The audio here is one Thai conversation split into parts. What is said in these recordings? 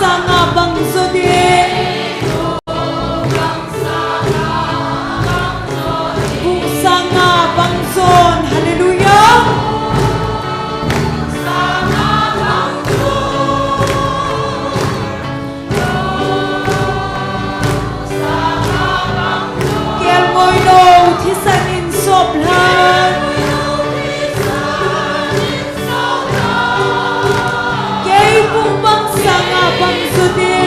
sanga bangzo de bu sanga bangzon hallelujah kiel ngoi no thi sanin sop lan kei bu bang sanga bangzo de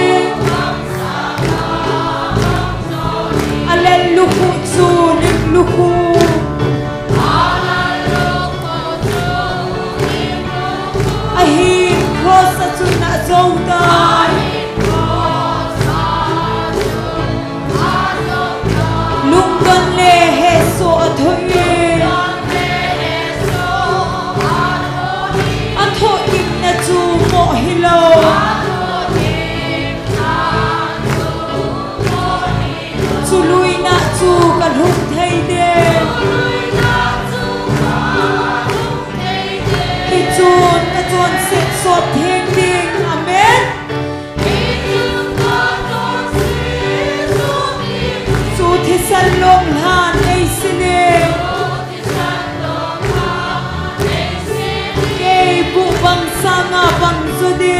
alen luku chu nik luku ahin cross chu na zonda lungdon le he so athoi atho im na chu mo hilo chu lui na chu kan huk thei de ki chun ka chon se so theng ding amen chu thi san long han ei sine ke bu bang sanga bang zo de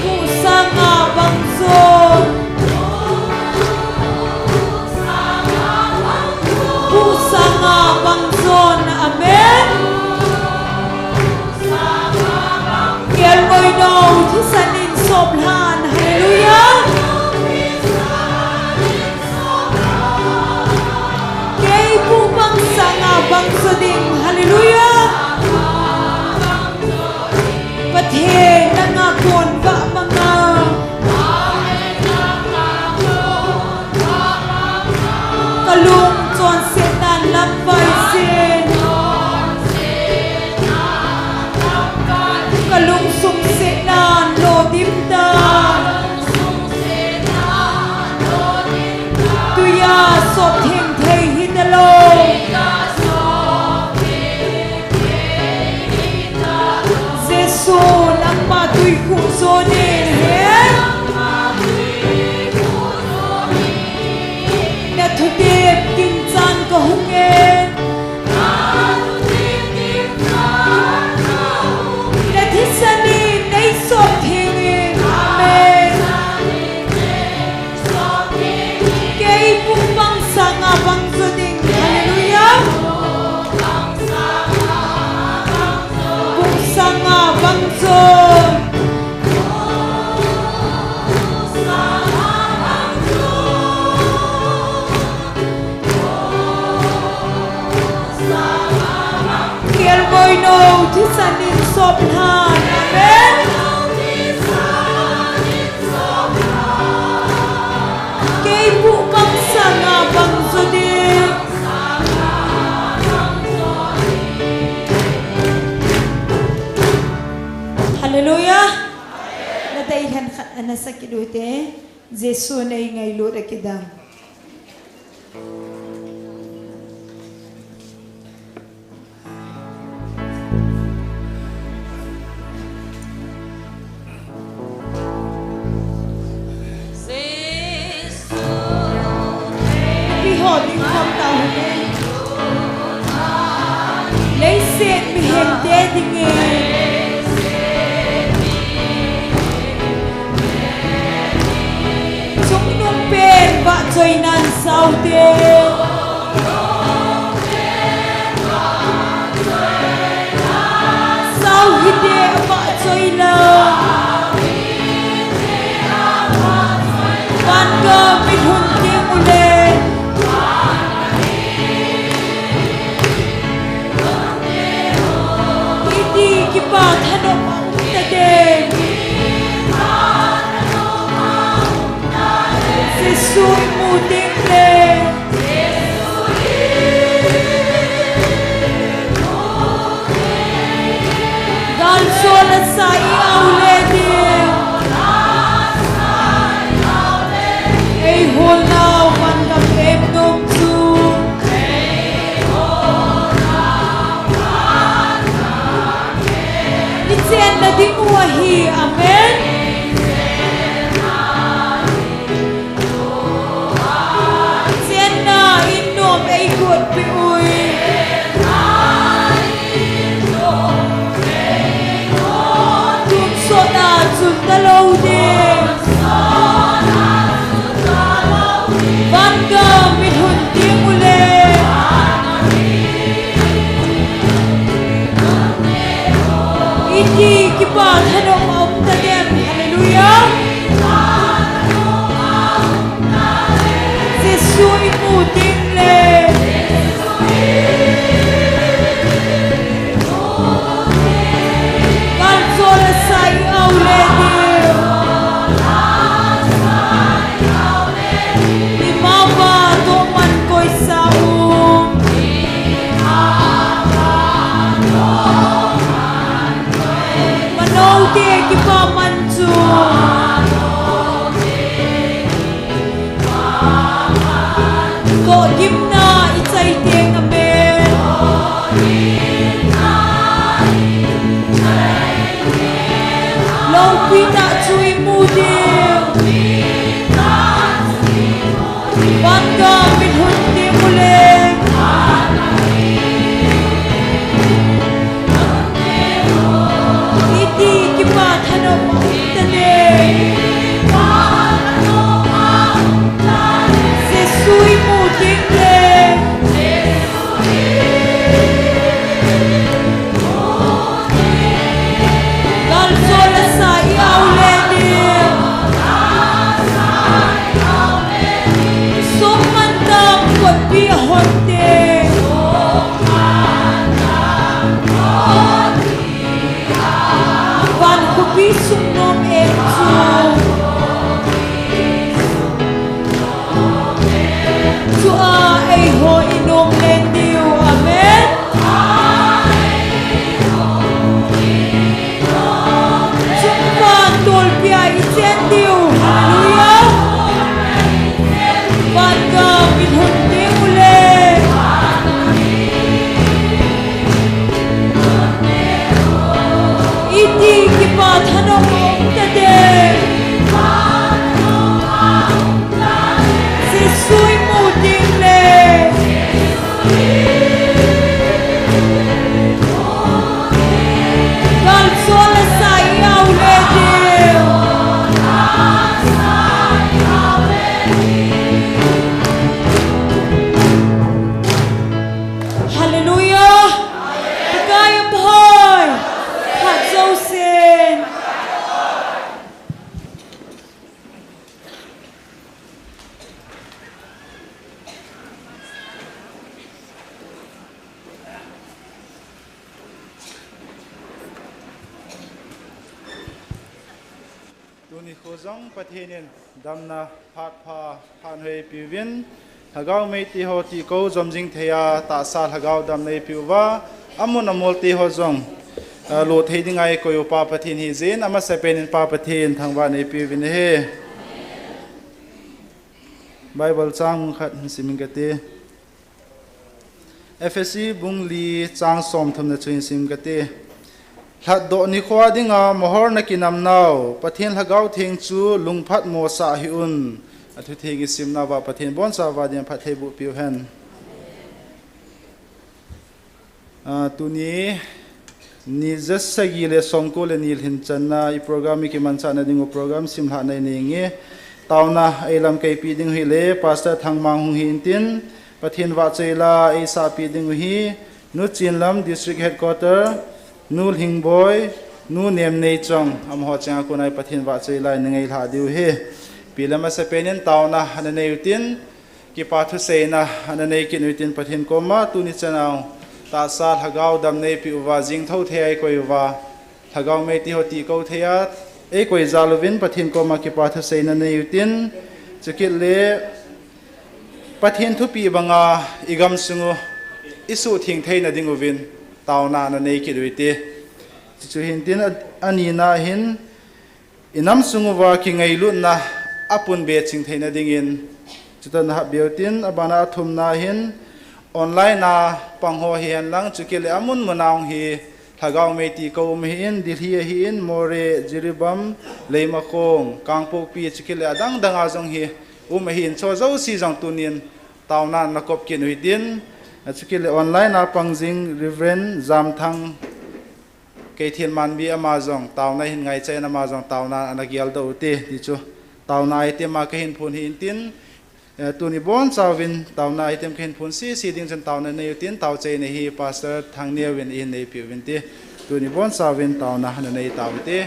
bu sanga bang zo bu sanga bang zon amen kiel ngoi no thi sanin sop lan hallelujah kei bu bang sanga bang zo ding hallelujah pathe nanga kon ba manga kalung chon setan lam vai sin kalung sum setan lo dim da tuya sop theng thei hitalo jesu lamma tui khu so ne he na thu de kin chan ko hunge na thi sani nei so theng amen kei pu bang sanga bang zo ding hallelujah pu sanga bang zo kiel ngoi no thi sanin sop han amen kei bu bang sanga bang zo de hallelujah na dai han khat ana sakidute jesu nei ngai lo rakidam Beholding from down here, lấy set mi hen te dinge, chúng nung pen và chơi nan sao te, sao hide và chơi la, van cơ mi hun tiếng ule. Kipa thano maunta de Sesui muting le Gal sola sai aule de Ei hol now man kam em nom chu na dinguahi. Amen. Sian na inom ay good piuy. Tunso na sundalaw din. Bangga minhundi muli. Iti kipat hanong maumtadem. Hallelujah. Jesu imuting le. Kalsola say auledi. Di mama tuman ko'y saum. Manaw di kipamanso. Ko gimna itsay ting amen. Law pita tsuy mudim. Bangga minhundi muli. Iti kipat hanong maumtadem. Jesu'y muting le. Kalsola sa iawledi. Sumandang kot biyahonde. Van kubisong nom enso. Tua ay ho inom lendiw. Amen. Sumpan tolpia itsendiw. Hallelujah. Bangga minhundi muli. Iti kipat hanong maumtadem. Jesu'y muting le. Kalsola sa iawledi. Hallelujah. Pagayang bahay. Hatzausin. Tuni khozong pathenin damna phat pha phan hoi piwin hagau mei ti ho ti ko zomjing theya ta sal hagau dam nei piwa amun amol ti ho zong lo thei dingai ko yo pa pathin hi zen ama sepenin pa pathin thangwa nei piwin he Bible chang khat simingate FSC bungli chang som thumna chuin simgate Hlat do ni khwa dinga mohor na kinam naw pathin hagau thing chu lungphat mo sa hi un athu thegi simna wa pathin bon sa wa dian phathei bu piu hen tuni ni jasagi le songko le nil hin channa I program ki mancha na dingo program simla nei ninge tauna elam kai pi ding hi le pastor thangmang hu hin tin pathin wa cheila e sa pi ding hi nu chinlam district headquarter Nul hing boy, nu nem nei chong, am ho chang ko nai pathin wa chei lai ngai la diu he. Pilama sa penin taw na hananei utin, ki pathu sei na hananei kin utin pathin ko ma tu ni chanaw. Ta sal hagaw dam nei pi uwa jing thau the ai ko uwa. Hagaw mei ti ho ti ko thea, e ko zalovin pathin ko ma ki pathu sei na nei utin, chikit le pathin thu pi banga igam sungu isu thing thei na dinguvin. Tao na nei ki duite chu hin tin ani na hin inam sunguwa ki ngai lu na apun be ching theina dingin chutan ha beutin abana thum na hin online na pangho hian lang chukile amun munaung hi thagau meti ko mihin dilhi hin more jiribam leimakong kangpok pi chikile adang danga jong hi umahin cho zo si jong tunin tauna nakop kin huitin chikile online apangjing reverend zamthang keithin manbi amazong tauna hin ngai chen amazong tauna anagial do te ti chu tauna item ma kehin phun hin tin tuni bon chawin tauna item kehin phun si ding chen tauna nei tin taw che nei hi pastor thangnia win in nei pi win te tuni bon chawin tauna han nei taw te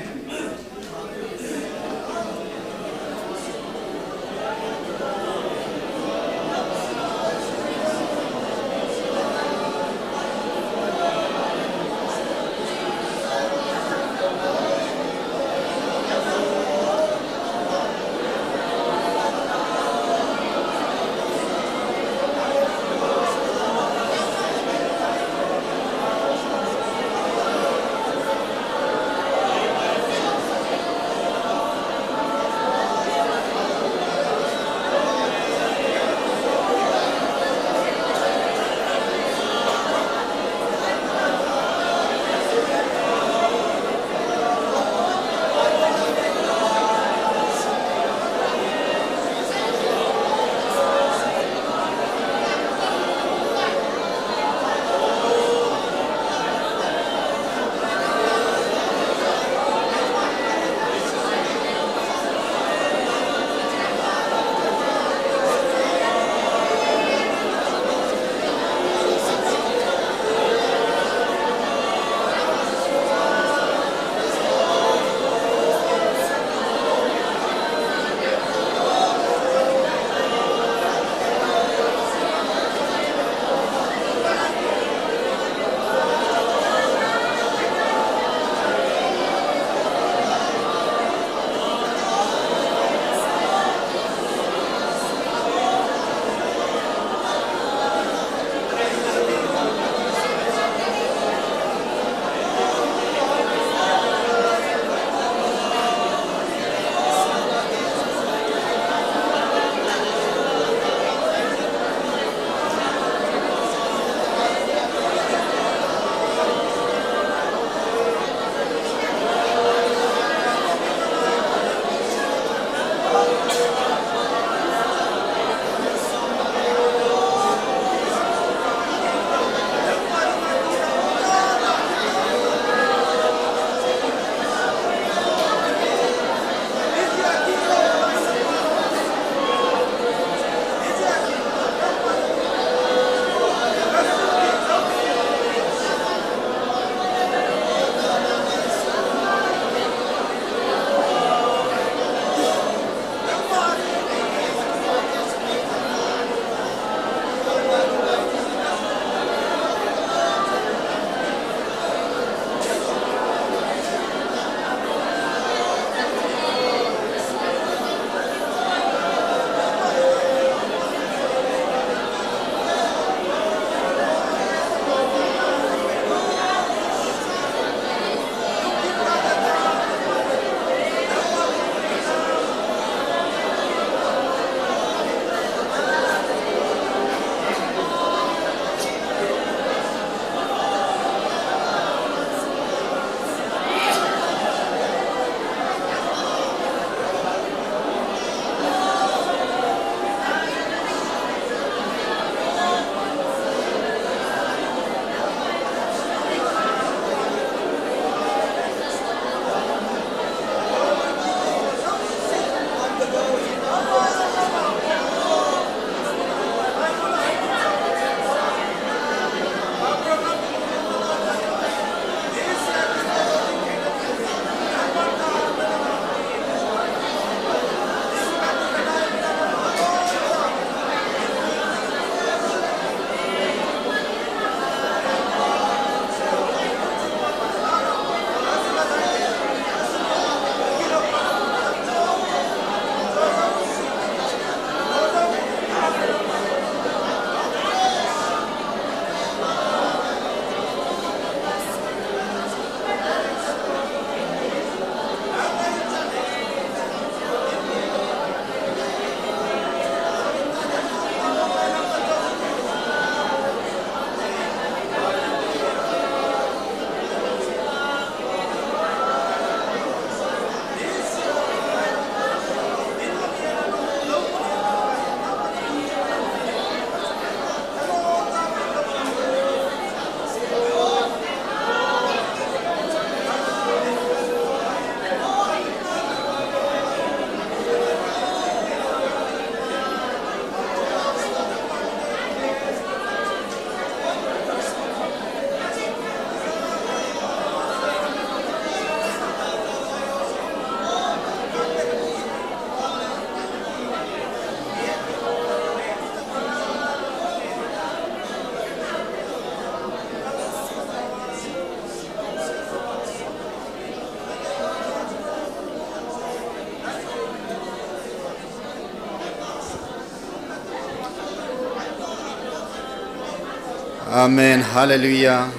Amen. Hallelujah.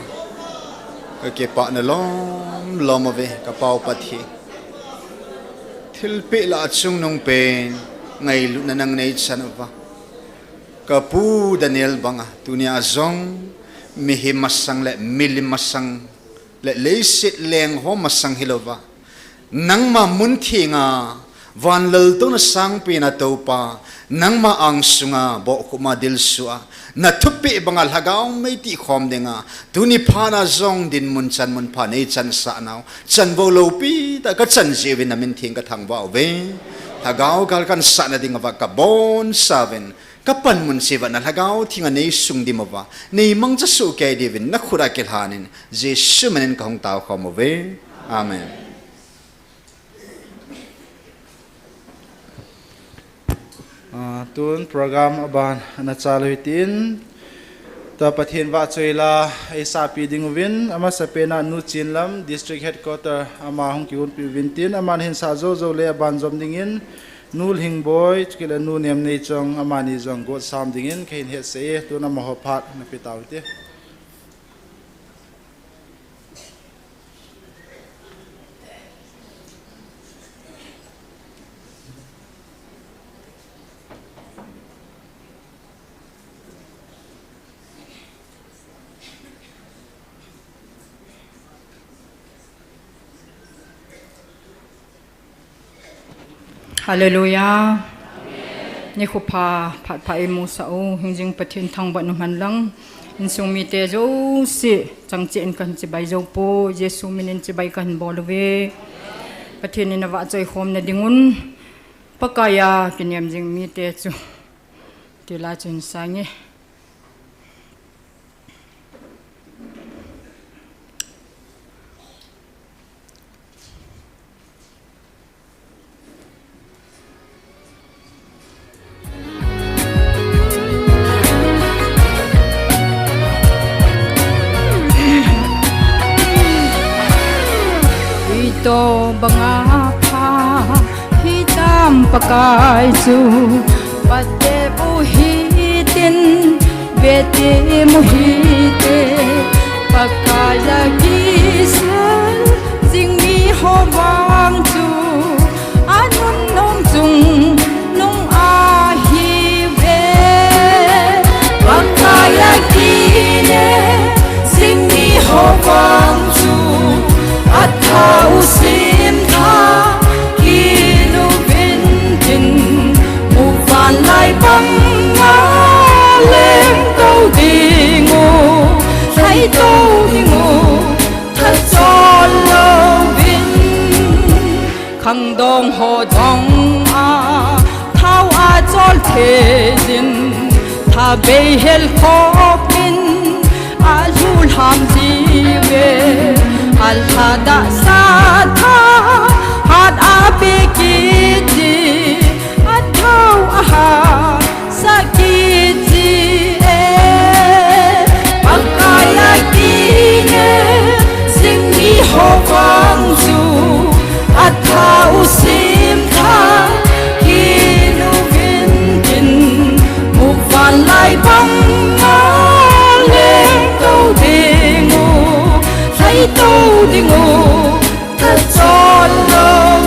Cái bạn nó lom về cái bao bát hi. Thil pe là chung nông pen ngày lúc nang nei chan va. Cái pu Daniel banga dunia zong mihi masang le milim masang le leisit leng ho masang hilova. Nang ma mun thi nga van lal to na sang pi na to pa nang ma ang sunga bo ko ma dil suwa na thupi bangal hagaw mai ti khom denga tuni phana zong din mun pha nei chan sa naw chan bo lo pi ta ka chan je vin min thing ka thang ba ve hagaw gal kan sa na ding va ka bon saven kapan mun siva na hagaw thinga nei sung di ma va nei mang cha su ke di vin na khura ke hanin je shumen ka hong taw khom ve amen. Tun program aban na chaluitin ta pathin wa choila aisa pi dingwin ama sapena nu chinlam district headquarter ama hong kiun pi vintin aman hin sa zo zo le ban zom dingin nul hing boy chkila nu nem nei chong amani jong go sam dingin khin he se tu na mo phat na pitawti. Hallelujah. Ni ko pa emu sa o hingjing pathin thang ba numan lang insung mi te zo si chang chen kan chi bai zo po Jesu minin chi bai kan bolwe pathin ni na wa choi khom na dingun pakaya kiniam jing mi te chu ti la chen sange to banga pa hitam pakai chu pate bu hitin bete muhite pakaya kisal jingmi ho wang chu anun nong chung nong a hi ve pakaya kine jingmi ho wang chu Athau sim tha kinu vintin mu van lai bang nga lem câu dingu thấy câu dingu thật cho lâu vin khang dong ho dong a thao a chol the din tha be hel khopin a lul ham ji ve al hada satha had ape kiti athau aha sakiti pakaya kine singmi ho wang chu athau sim tha kinu vintin mu van lai bang leng câu dingu thấy tu dingu thật cho lâu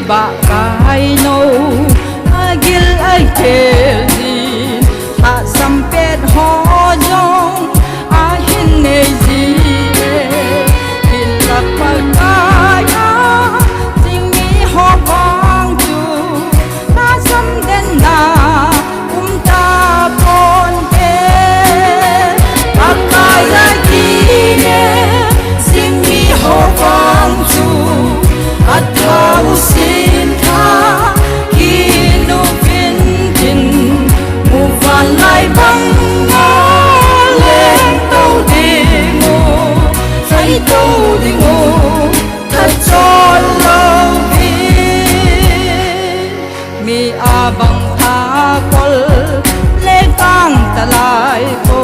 ba kai no agil ai kelin ha sampet ho jong a hin nei ji hin la pakaya sing mi ho wang chu na sam den na ta pon pe pakaya kine sing mi ho wang chu athau sim tha kinu vintin abang thakol le kang talai po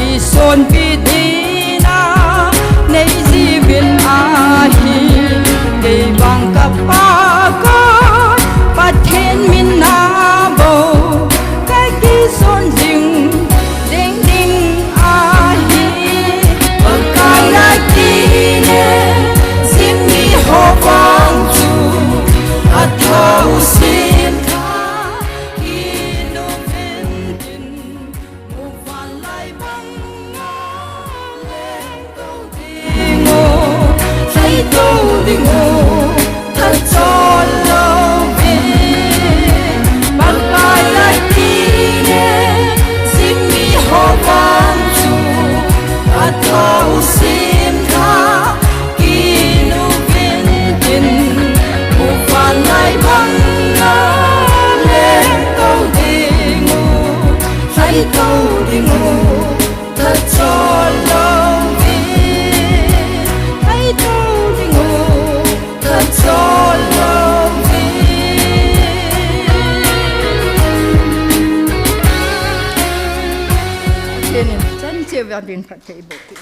ison pitina nei zibin ahi dei bang kapakot pathen min na bo kai ki son ding ding ding ahi bakala kine zimmi ho bang chu athau sin tha ino ventin mo van lai bang le to dingo sai to dingo tha chol lo ve bakala kine zimmi ho bang chu athau sin tha ino ventin mo van lai bang le to dingo sai to dingo tha chol lo ve sai to dingo tha chol lo ve Nên chân chiều vào điện Phật thầy bộ kỹ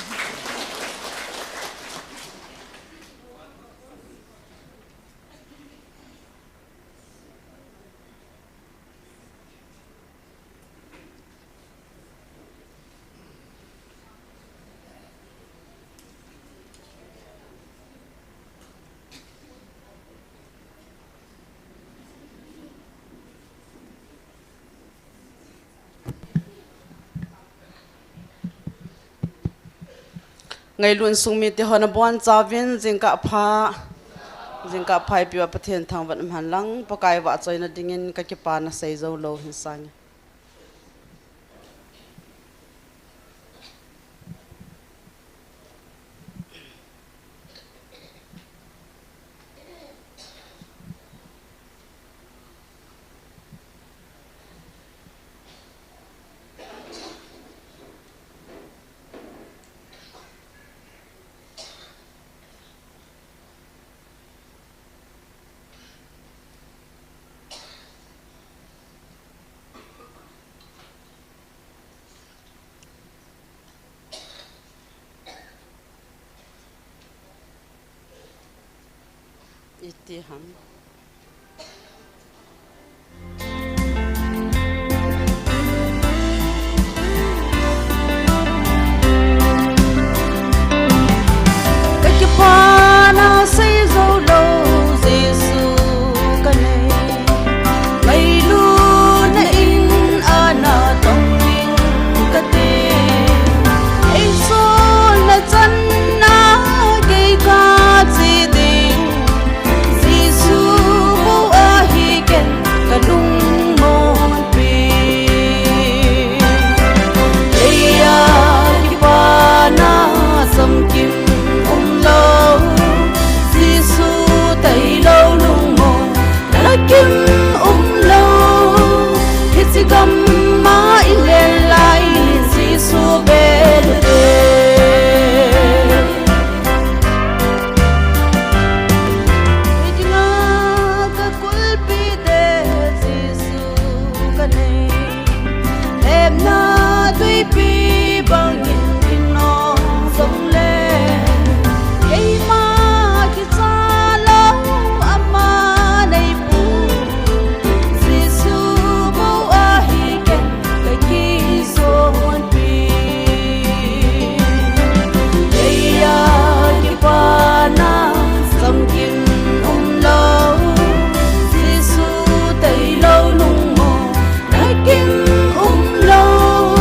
ngày luôn sung mi ti hona bon chawin jingka phai piwa pathian thang van han lang pakai wa choina dingin ka ki pa na sei zo lo hin sang iti ham cái pa na say dâu đâu Giêsu cái này ngày luôn in ana tông linh cái tên anh số là chân na cái ca gì đi Giêsu bố ahi ken cái lung mon pi Eya cái pa na sam kim lâu Giêsu tay lâu lung mồ đã kim lâu hết gì gầm mãi lên lại Giêsu bên em na tuy pi bằng nhìn nó sống lên cái ma khi xa lâu ama này bu Giêsu bố ahi ken cái kỳ son pi đây cái pa na sam kim lâu Giêsu tay lâu lung mồ đã kim lâu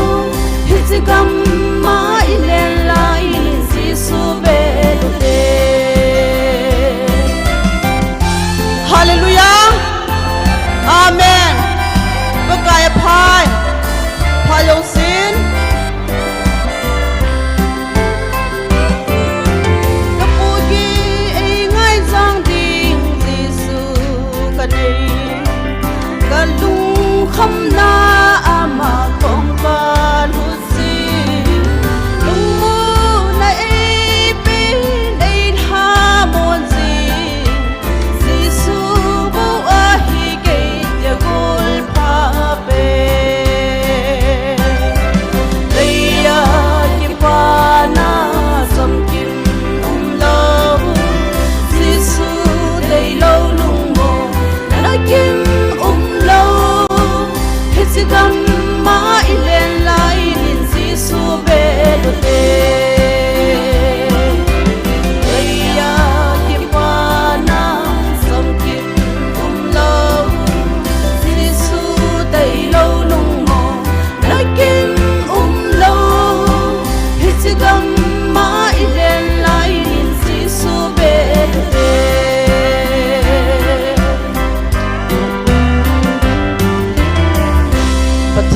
hết gì gầm mãi lên lại Giêsu bên Hallelujah Amen Bagai phai dòng xin Các bố ghi ấy ngay giang đi Giêsu cái này cái lung khăm na ama không ba lu si lung mu na e pe nei ha mon si Giêsu bố ahi ke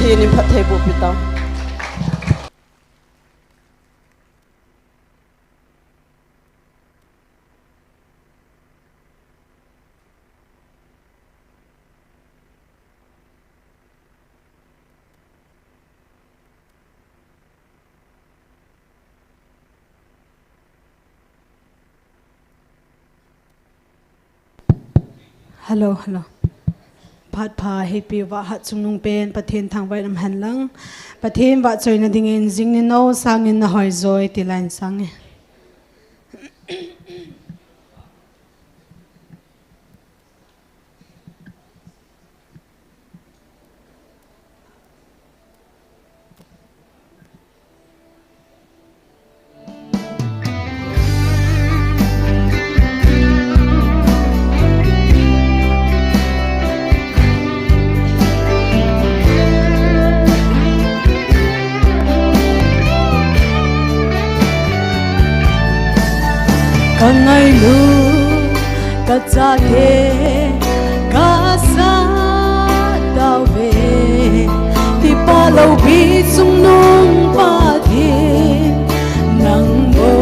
thi ni phat thei bu pi tao Hello, hello. Phat pha happy wa hat chung nung pen pathen thang vai nam han lang pathen wa choi na ding in jing ni no sang in na hoi zoi ti line sang e Kangai lu ka cha the ka sa dau ve ti pa lo bi chung nung pa the nang bo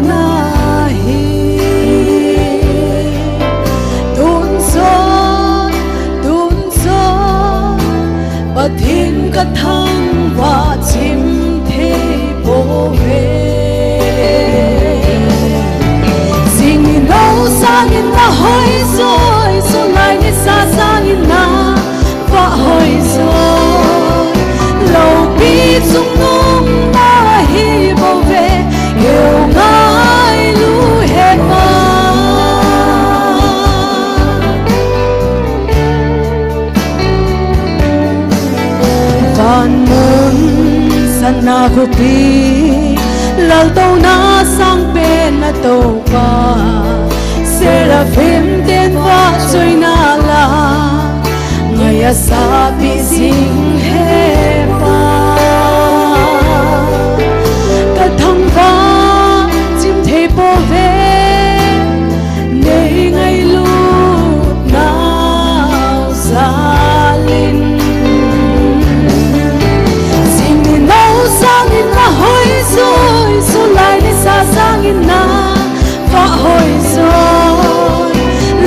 na hi tun so pa thin ka thang wa chim the bo ve sang in na hoi rồi so lại ni sa sang in na va hoi rồi lâu bi chung nung na hi bo ve yêu ngai lu he ma van mun san na vu pi lau tàu na sang bên na tàu ba Seraphim tên hoa trôi na la người a sa bi sing he pa cả thăng va chim thế bo ve nei ngày lu nào sa linh xin đi nấu sang in na hoi rồi so lại đi xa sang in na va hoi rồi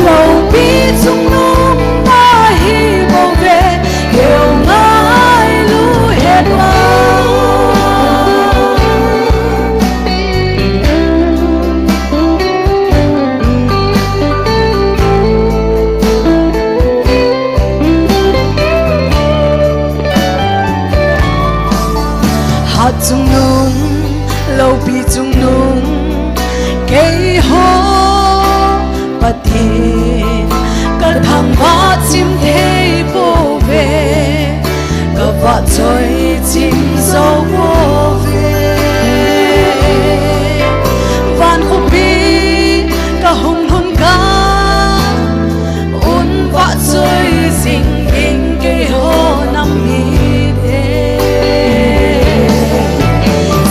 lâu bi chung nung na hi bo ve yêu ngai lu hết hạt chung nung lâu bi chung nung cây ho pathin ka thang va chim thei bo ve ka va choi chim zo bo ve van khu pi ka hung hun ka un va choi sing in ke ho nam mi de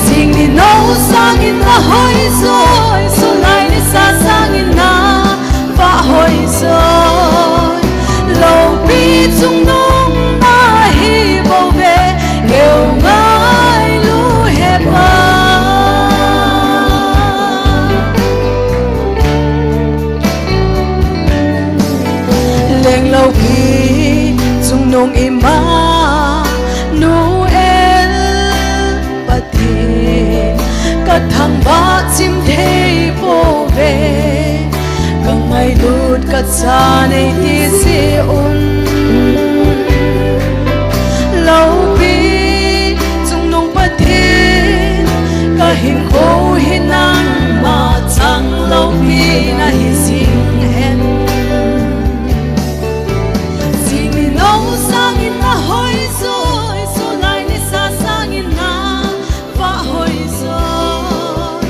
sing ni no sang in la hoi rồi so lại ni sa sang in na hoi rồi lâu bi chung nung na hi bo ve yêu ngai lu he pa leng lâu bi chung nung ima nu el pathin ka thang ba chim thei bo ve ngày đút cắt xa này thì sẽ ôn lâu bi chung nung bắt thiên cả hình khô hình năng mà chẳng lâu bi na hi sinh hen xin mi nấu sang in na hoi rồi so lại ni sa sang in na va hoi rồi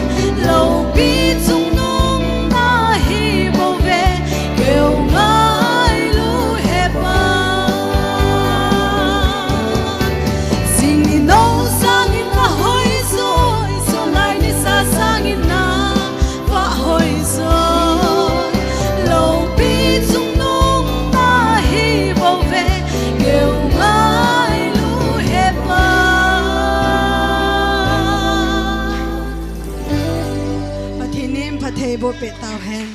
lâu bi chung sang in la hoi rồi so lại bo pe tau hen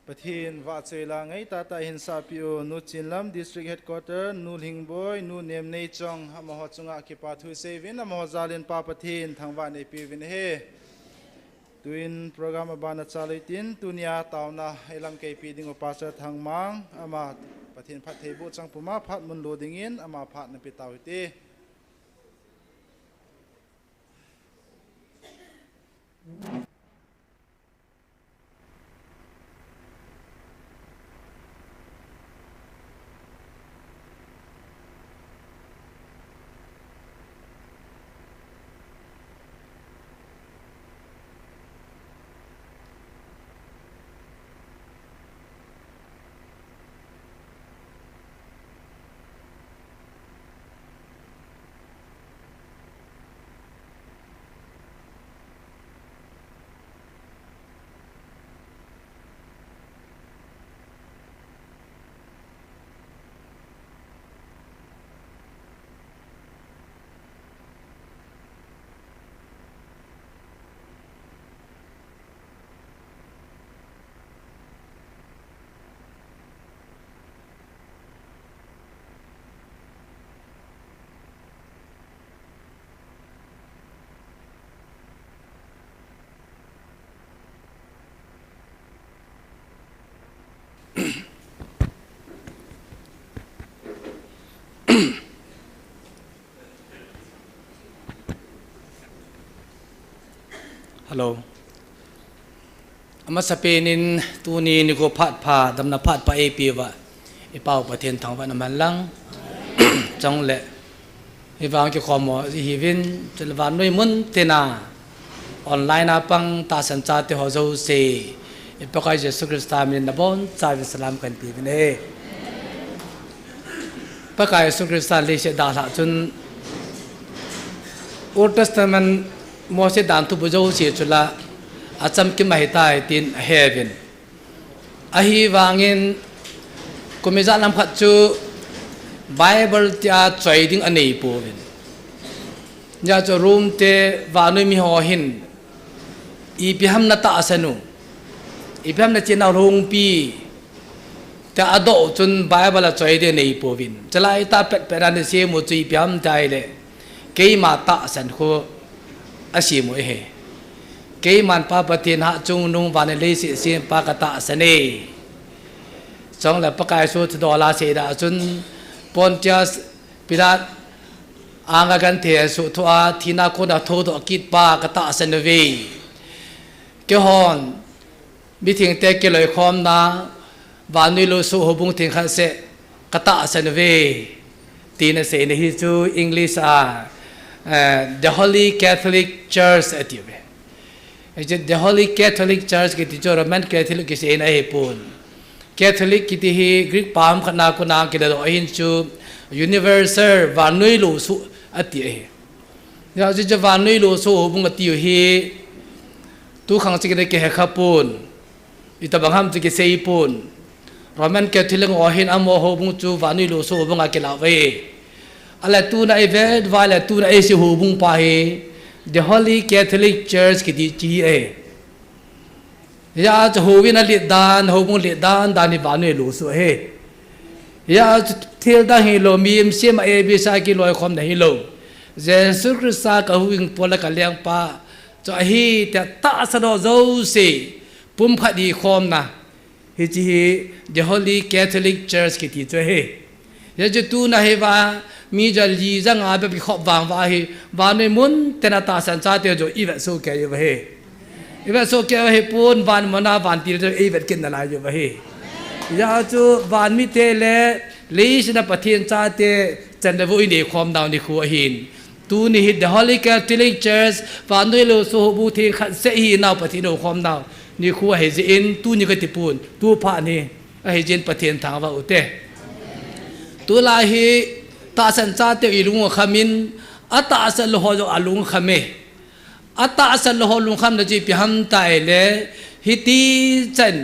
ประเทศว่าเจลาไงตาตาหินซาปิโอนูจินลัม district headquarter นูลิงบอยนูเนมเนจงฮามหอจุงอาคิปาทุเซวินฮามหอซาเลนปาประเทศทางวันในปีวินเฮตุนโปรแกรมบานาชาลิตินตุนียตาวนาไอลัมเกปีดิงอปาเซทางมังอามาประเทศพัทเทบุจังปุมาพัดมุนโลดิงินอามาพัดนปิตาวิตี ฮัลโหลอามาสเปนินตูนีนิโกพัดพาดำนาพัดไปเอปีวะไอเป้าประเทศทางวันมันลังจังเละไอวางจะขอหมอฮีวินจะวานด้วยมุนเตนาออนไลน์นาปังตาสัญจาติฮอโซเซไอปะกายเจสุคริสตามินนบอนจาวิสลามกันปีเป็นเอปะกายสุคริสตาเลเชดาละจนโอเตสเตมันมอเสดานทุบโจเสียจุละอาจำกิมหิตายตินเฮเวนอหิวางินกุมิจานัมขัดจูไบเบิลที่อาจอยดิ้งอันนี้ปูวินยาจะรูมเตวานุมิหอหินอีพิฮัมนัตตาสนุอีพิฮัมนัตเจนารุงปีแต่อดจนไบเบิลจอยดิ้งนี้ปูวินจะไล่ตาเป็ดเป็ดอันเสียมุจีพิฮัมใจเลยเกี่ยมาตาสันโคอาชีมุเฮเกี่ยมันปาปฏินหะจงนุ่งวันเลสิเสียปากตาสเนสองและประกายสุดดอลาเสดาจนปอนเจสพิราอางกันเทสุทัวทีนาโคดาโทดอกิดปากตาสนเวเกฮอนมิถิงเตเกลอยคอมนาวานุโลสุหบุงถิงขันเสกตาสนเวตีนเสนฮิจูอังกฤษthe Holy Catholic Church at you. The Holy Catholic Church kiti jo Roman Catholic kisi ina hepun. Catholic kiti hi Greek palm kana kuna kida do hin chu universal vanui lu su ati he. Ya ji vanui lu su bung ati hi tu khang chi ke he khapun. Ita bangham chi ke seipun. Roman Catholic o hin amo ho bung chu vanui lu su bung akila we. Ala tu na event wala tu na esi hubung pahe the Holy Catholic Church ki di chi e ya cho hovin ali dan hobung le dan dani banu lu su he ya thil da hi lo mim sem e bi sa ki loi khom nahi lo Jesus Christ ka huing pola ka liang pa cho hi ta ta sa do zo se pum kha di khom na hi chi the Holy Catholic Church ki ti cho he ya je tu na he waมีจะลีจังอาแบบขอบวางว่าให้วานในมุนแต่นาตาสันชาติจะอีเวตโซแกอยู่ว่าให้อีเวตโซแกว่าให้ปูนวานมันาวานตีจะอีเวตกินอะไรอยู่ว่าให้ยาจูวานมิเตเลลีชนะปะเทียนชาติจันทบุรีในความดาวในขัวหินตูนี่ The Holy Catholic Church วานด้วยโลโซบูทีขัดเสียนาวปะเทียนในความดาวในขัวเฮจินตูนี่ก็ติปูนตูพระนี่เฮจินปะเทียนทางว่าอุเตตูลาฮีตาสันชาติอิลุงขมินอัตตาสันโลหะอลุงขมิอัตตาสันโลหะลุงขมนจีพิหัมไตเลฮิติจัน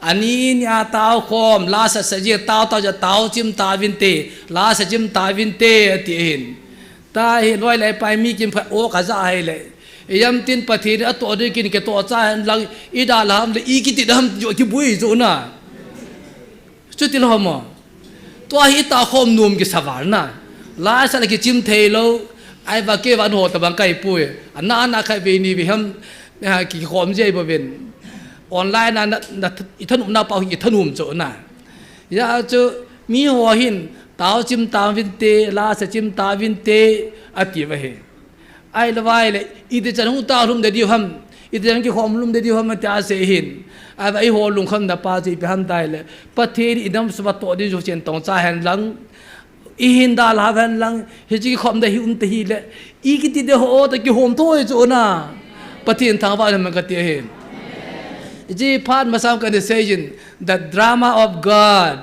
อันนี้เนี่ยตาวคอมลาสเสียตาวจะตาวจิมตาวินเตลาสจิมตาวินเตตีเห็นตาเห็นร้อยเลยไปมีกินผัดโอ้กะจะให้เลยยามตินปฏิระตัวด้วยกินแกตัวใจหลังอีดาลามเลยอีกิติดามอยู่ที่บุยจูน่ะจุดที่เราหมอตัวฮิตาคอมนุ่มกิสวรรค์น่ะลาสอะไรกิจิมเทโลไอ้บาเกวันโหตะบังไก่ปุยอันนั้นใครเวนีไปฮัมกิคอมเจ็บเป็นออนไลน์นั้นอีท่านุ่มน่าเป่าอีท่านุ่มโจน่ะยาจูมีหัวหินตาวจิมตาวินเตลาสจิมตาวินเตอติวะเฮไอ้ละวายเลยอีแต่จันหูตาลุมเดียวฮัมอีแต่จันกิคอมลุมเดียวฮัมมันจะเสียหินไอ้หัวลุงคำนับปาจีไปฮัมได้เลยประเทศอินดัมสวัสดิ์ตัวนี้จุเชียนตองใจหันหลังอีหินดาลาหันหลังเฮจิกิคอมได้หิวตะฮีเลยอีกิติเดโฮตะกิโฮมโต้โจน่ะประเทศทางบ้านมันก็เตียเห็นจีพาดมาสามกันเดซิจิน the drama of God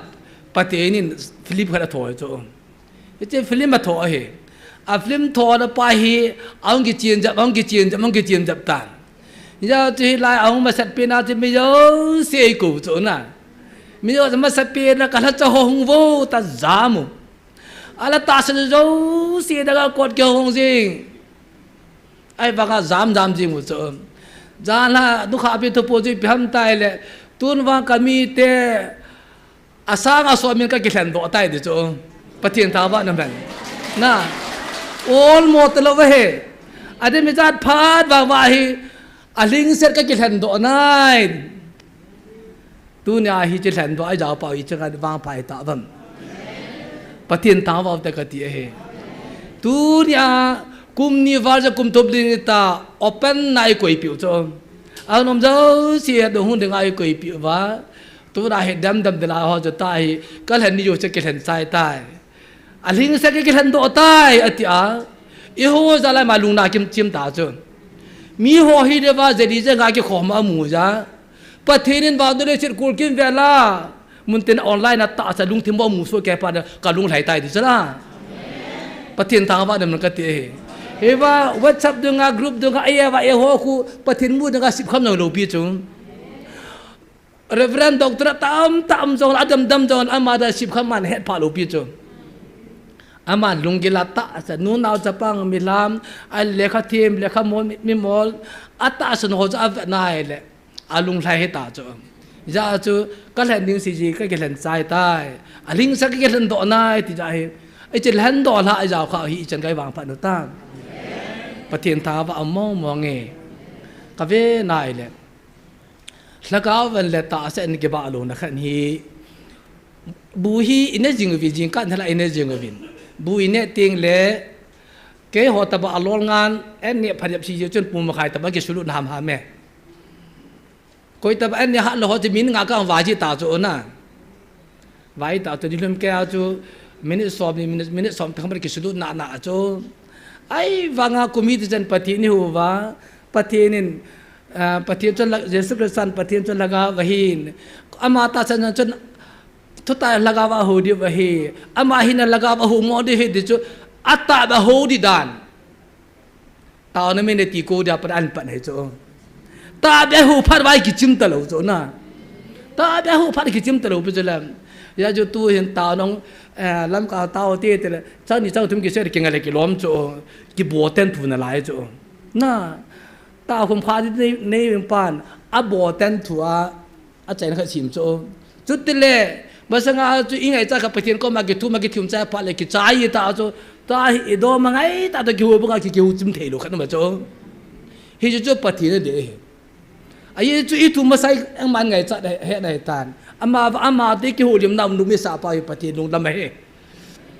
ประเทศนี้ฟิลิปกันถอยโจจีฟิลิปมาถอยอาฟิลิปถอยแล้วไปฮีเอากิจีนจับเอากิจีนจับเอากิจีนจับตันยาจีไล่เอามาสัตว์เป็นอาจจะไม่เยอะเสียกูโจน่ะไม่เยอะจะมาสัตว์เป็นแล้วกันจะหงวูตาจามุอะไรตาสนโจเสียดังกอดเกี่ยวหงจริงไอ้บ้าจามจริงมุโจจานละดูข้าพิทุปูจีพิมพ์ตายเลยตุนว่ากมีเตอาสางอาสวมินก็กิเลนโดตายดิโจปะเทียนท้าวะนั่นเป็นน่ะ all หมดแล้วเว้ยอันนี้มีจัดพาดว่าฮีอาลิงเสร็จก็กิเลนโดนายตุนยาฮีกิเลนโดไอ้เจ้าเป่าอีจังกันวางไปตาบันปะเทียนท้าวะแต่ก็ตีเฮตุนยากุมนิวาจะกุมทบลิงตา open นายกุยปิวจอมเอาหนุ่มเจ้าเสียดหุ่นดึงไอ้กุยปิวว่าตัวได้เห็นดำเดลาเขาจะตายก็เห็นนี่อยู่จะเกิดเห็นใจตายอันนี้สักเกิดเห็นตัวตายอัติอาอีหัวจะไล่มาลุงนาคิมจิมตาจอมีหัวฮิเดว่าจะดีจะงาเกี่ยวกับมาหมู่จ้าประเทศนี้ว่าตัวเล็กกูกินเวลามุนเต็นออนไลน์นัดตาจะลุงทิมบ่หมู่สวยแก่ปานกับลุงไหลตายดิจ้าประเทศทางว่าเดิมมันก็เตะเฮว่าวัดซับดึงกรุ๊ปดึงไอ้ว่าไอ้หัวกูปฏิมูดึง10 คำหน่อยลูปีจุงเรเวรนด็อกเตอร์ตามจงอาดัมจงอามาได้10 คำมันเฮ็ดพาลูปีจุงอามาลุงกิลาตาจะนู้นเอาจะปังมิลามไอ้เลขาทีมเลขามอลมิมอลอัตตาสนุกจะอับนายเลยอาลุงไล่ให้ตาจุงจะจูก็เล่นดิ้งซีจีก็เล่นใจตายอาลิงสักก็เล่นต่อนายที่จะไอ้เจ้าเล่นต่อละไอ้เจ้าเขาฮีจันไกวางพันธุ์ตั้งประเทศท้าวเอามองเงก็เวนายเลยแล้วก็วันเลตาเส้นเก็บอาลูนักนี้บุฮีอินเนจิงวิจิงกันทลายอินเนจิงวินบุอินเนติงเล่เกี่ยหัวตะบะอาลงานเอ็นเนี่ยพยับชีจนปุ่มมาขายตะบะเกี่ยสุรุนหามแม่ก็ตะบะเอ็นเนี่ยฮัลโหลจะมีงานก็วาจิตาจูน่ะวาจิตาจูดิลมแก่จูมินิสอบนี่มินิสอบทั้งหมดเกี่ยสุรุนหนาจูไอ้ฟังอาคุมิตจันปฏินิหัวปฏินินปฏิจนเยซูคริสต์ปฏิจนละกาวะหินอามาตาจันจนทุตายละกาวะหูดิวะฮีอามาหินละกาวะหูโมดิฮิดิจูอัตตาบะหูดิดานตาวนั้นไม่ได้ตีโกเดียปอันปันให้จูตาเบหูพัดไว้กิจิมตะโลจูน่ะตาเบหูพัดกิจิมตะโลไปจนแล้วยาจูตัวเห็นตาน้องลำกาตาวเตี้ยแต่ละเจ้านี่เจ้าถึงกี่เสียกินอะไรกี่ล้อมจูกี่บัวเต้นถูนอะไรจูน่ะตาผมพาที่ในป่านอับบัวเต้นถูอาจารย์เขาชิมจูจุดที่เล่ภาษาอังกฤษอิงไงจ้ากับประเทศก็มากี่ทุ่มมากี่ทุ่มใจพาเลยกี่ใจตาจูตาอีโดมังไงตาตะกี้หัวบุกกี่หัวจิ้มเทลูขันมาจูฮิจูประเทศนั่นเองไอ้จูอีทุ่มมาใส่อังมันไงจ้าเฮ็ดได้ตานอามาที่กี่หัวเลี้ยมน้ำนุ่มไม่สาบไปประเทศลงดำไม่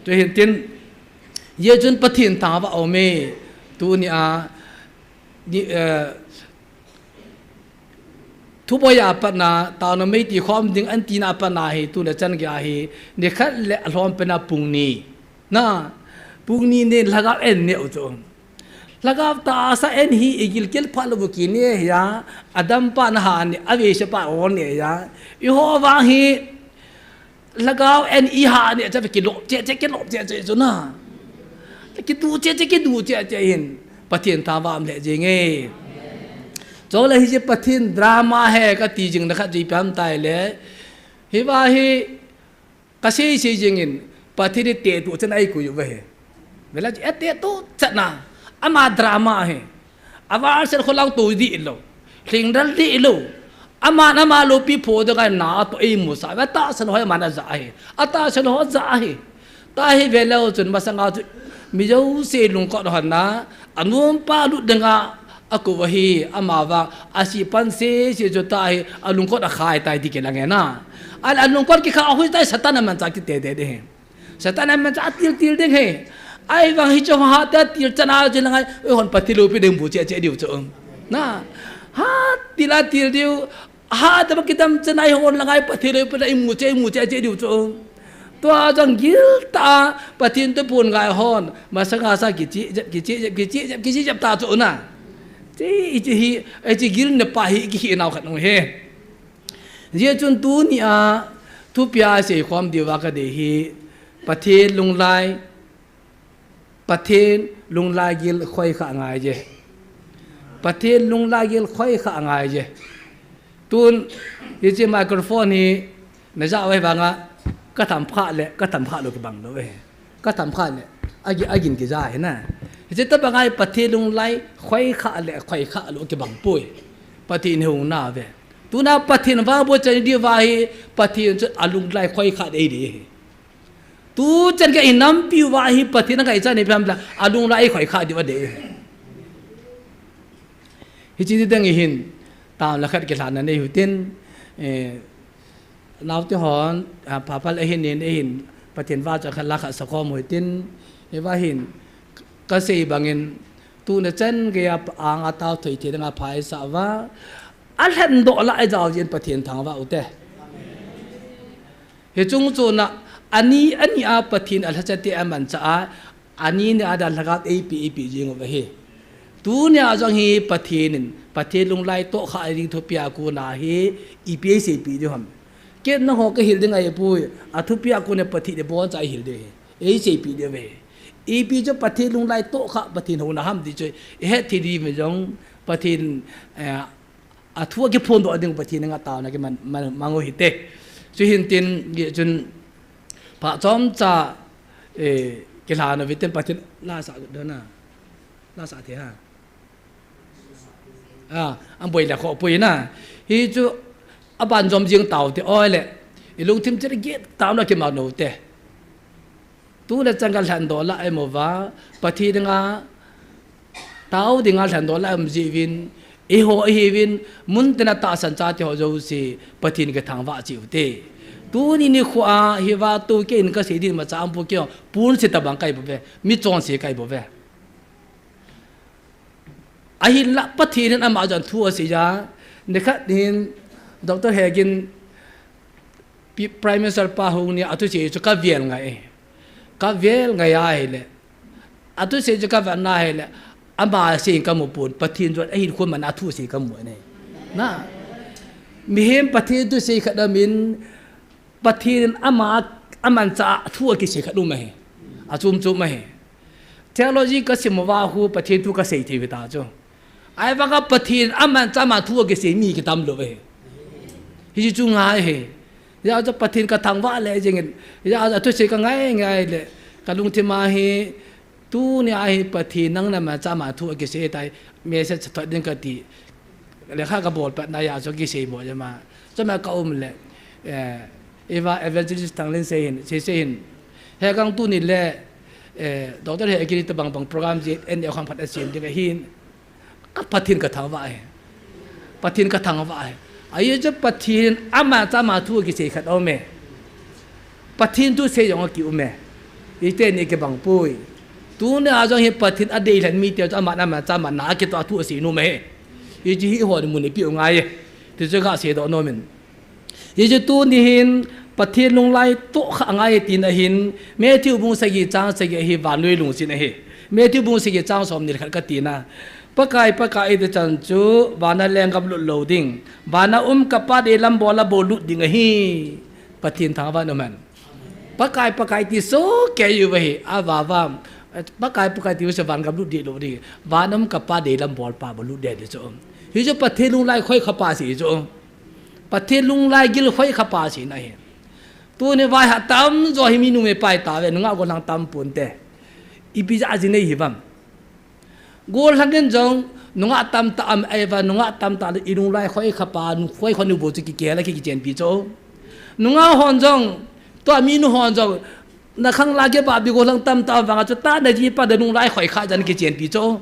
จะเห็นเต็นเยอะจนประเทศต่างว่าเอาไม่ตัวนี้ทุบยาปนาตอนนั้นไม่ตีความดึงอันตีนาปนาเหตุและจันกาเหเนี่ยขัดเละล้อมเป็นปุงนีนะปุงนีเนี่ยลักเอ็นเนี่ยอุจจลักตาสะเอ็นฮีอีกิลเกลพาลบุกิเนี่ยยาอดัมปานหาเนี่ยอเวชปาโอนเนี่ยยาอีหัววางฮีลักเอ็นอีหาเนี่ยจะไปกินหลบเจ๊กินหลบเจ๊จุน่ากินดูเจ๊กินดูเจ๊เห็นประเทศทาวามเลยจริง โจเลยฮิจิปทินดราม่าเฮก็ตีจริงนะครับจีพามตายเลยฮิว่าฮิก็เสียจริงปทินเตะตัวฉันไอ้กูอยู่เว้ยเวลาเตะตัวฉันน่ะอามาดราม่าเฮอาว่าฉันคนเราตัวดีโลสิ่งนั้นดีโลอามาโลปีโพดกันหนาตัวเองมุสาว่าตาฉันหอยมันจะจ่ายอาตาฉันหอยจ่ายตาฮิเวลาจนมาสังเอามิเจ้าเสียลุงก็หันนะอันนู้นป้าลุดงาaku wahi amawa asipan se jo tai alung ko akhai tai di kelang na al alung ko ki kha hui tai satan man cha ki te de satan man cha til de he ai wang hi cho ha ta til chana je langai oi hon patilu pi ding bu che diu cho na ha tila til diu ha ta kitam chanai hon langai patilu pi ding mu che diu choตัวจังยิลตาปะทินตะปูนกายฮอนมาสังอาสากิจิจับตาจุน่ะจีไอจีกิลเนปะฮิกินเอาขัดงเฮเยจุนตูนี่อาทุปยาเสความดีว่าก็เดฮีประเทศลุงลายประเทศลุงลายกิลค่อยข้างไงเจประเทศลุงลายกิลค่อยข้างไงเจตูนยี่จีไมโครโฟนนี้ไม่ทราบไว้บ้างอ่ะก็ทำพลาดเลยก็ทำพลาดลูกบังเลยก็ทำพลาดเลยอากินกี่ใจนะจะต้องบางไงปฏิลุงไล่ควายขาเลยควายขาลูกบังป่วยปฏิเนหงนาเวตัวน่าปฏินว่าบัวจะดีว่าให้ปฏิจะอาลุงไล่ควายขาได้ดีตัวจันก็อินน้ำปิวว่าให้ปฏินั่งไก่ใจในพรำละอาลุงไล่ควายขาดีว่าเดีฮิจิตดังหินตามลักษณะกิจการนั้นในหุ่นเต้นเราที่หอนพาพัลเห็นเห็นปฏิว่าจะขัดลักษณะสกอมหุ่นเต้นเห็นว่าเห็นก็เสียบางเงินตัวนั้นจันเกียบอ่างอาตาวถอยที่ตั้งอาภายสาวว่าอันเห็นโดละไอ้เจ้าเย็นปฏิทางว่าอุตเตเหตุจงโจนะอันนี้อาปฏิอัลฮัจติอามันจะอันนี้เนี่ยอาดัลลักษณ์APจริงว่าเฮตัวเนี่ยจังเฮปฏิลงไล่โตข้าไอ้ดิงทุบยากูนาเฮEPACPด้วยฮัมเกิดน้องก็หิลดึงไอ้ปุยอาทุบยากูเนี่ยปฏิเดบอนใจหิลเดACPเดียวเวEP จะปฏิลงไล่โตข้าปฏิหงนาฮัมดีช่วยเฮ็ดที่ดีไม่จงปฏิอาทั่วกี่พ้นตัวดึงปฏินึงอาตาวนะกี่มันมังโอหิเตช่วยหินตินจนพระจอมจะกีฬาโนวิเตนปฏิลาสาเดินน่ะลาสาเทียอันบ่อยแล้วขอป่วยน่ะฮีจูอาบันจอมจิงเต่าที่อ้อยแหละลุงทิมจะได้เก็บเต่าน่ะกี่มาโนเตตัวนั้นจังกันหันโดละไอ้หมอว่าปฏิดึงอาเต่าดึงอาหันโดละไอ้จีวินวินมุนเตน่ะตาสัญจาที่เขาจะสิปฏินกทางว่าจิวเตตัวนี้ขวาฮิว่าตัวเก่งก็เสียดินมาจามพวกเกี่ยวปูนสิตะบังไก่บ่เวมีจอนเสียไก่บ่เวไอ้ละปฏินั้นมาจันทั่วสิจ้านะครับนี่ดร.เฮกินPrime Minister ป้าหงเนี่ยอัตุเสียจะกับเวียนไงกับเวียนไงเลยอัตุเสียจะกับวันไหนเลยอามาเสียงกับหมู่ปูนปฏิจวนไอ้คนมันอัตุเสียกับหมู่เนี่ยนะมีเห็นปฏิตัวเสียขดมินปฏิอามันจะทั่วกิเสียขดุมไหมอาจุมไหมเทคโนโลยีก็สิมว่าหูปฏิตัวก็เสียทีวิตาจ้ะไอ้ว่าก็ปฏิอามันจะมาทั่วกิเสียมีกิตามเลยฮิจิจุงไงยาจะปฏิกระทำว่าอะไรจริงๆยาจะทุกสิ่งง่ายเลยการลงที่มาเฮตู้เนี่ยไอ้ปฏินั่งนั่นมาจะมาทั่วกิเสียแต่เมื่อเสร็จถอดดึงกติเลยข้าก็บอกปัญญาจะกิเสียหมดจะมาก็อุ้มเลยว่าเอเวนเจลิสต์ทั้งเล่นเสียนเฮกังตู้นี่แหละดร.เฮกิริตบางโปรแกรมจีเอ็นเอความพัฒนาเสียงที่หินก็ปฏิกระทำว่าปฏิกระทำว่าไอ้เจ้าปฏินอามาจะมาทั่วกิเสียขัดเอาไหมปฏินตู้เสียอย่างกี่อุ้มไหมอีเต้นี่ก็บังปุยตู้เนี่ยอาจจะเห็นปฏินอดีตมีเดียวจะมาจะมาหนากี่ตัวทั่วสีนู่นไหมอีจีหัวมันนี่เปี่ยวไงที่จะข้าเสียดอกโน่นอีจีตู้นี่เห็นปฏินลงไล่โตข้างไงตีนหินเมื่อที่บุ้งสกิจางสกิหิวานลุยลุงสินะเฮเมื่อที่บุ้งสกิจางสมนิขัดกตีนะปะกายเดจันจูวานาแรงกับลุดโลดิ้งวานากับปาเดลัมบอลาโบลุดดิ้งฮีปฏินทางวันนั้นปะกายที่โซแกอยู่เว้ยอาวาวาม pakai pakai tiu sevanกับlu di lu di vanam kapa de lam bol pa lu de de so hi jo pathe lung lai khoi khapa si jo pathe lung lai gil khoi khapa si na he tu ne vai ha tam zo hi mi nu me pai ta ve nga go lang tam pun te ipi ja ji nei hi bam gol hangen jong nunga tam ta am eva nunga tam ta ilung lai khoi khapa nu khoi khonu bo chi ki ke la ki chen pi jo nunga hon jong to mi nu hon jong na khang la ge ba bi go lang tam ta wanga chu ta na ji pa de nung lai khoi kha jan ki chen pi cho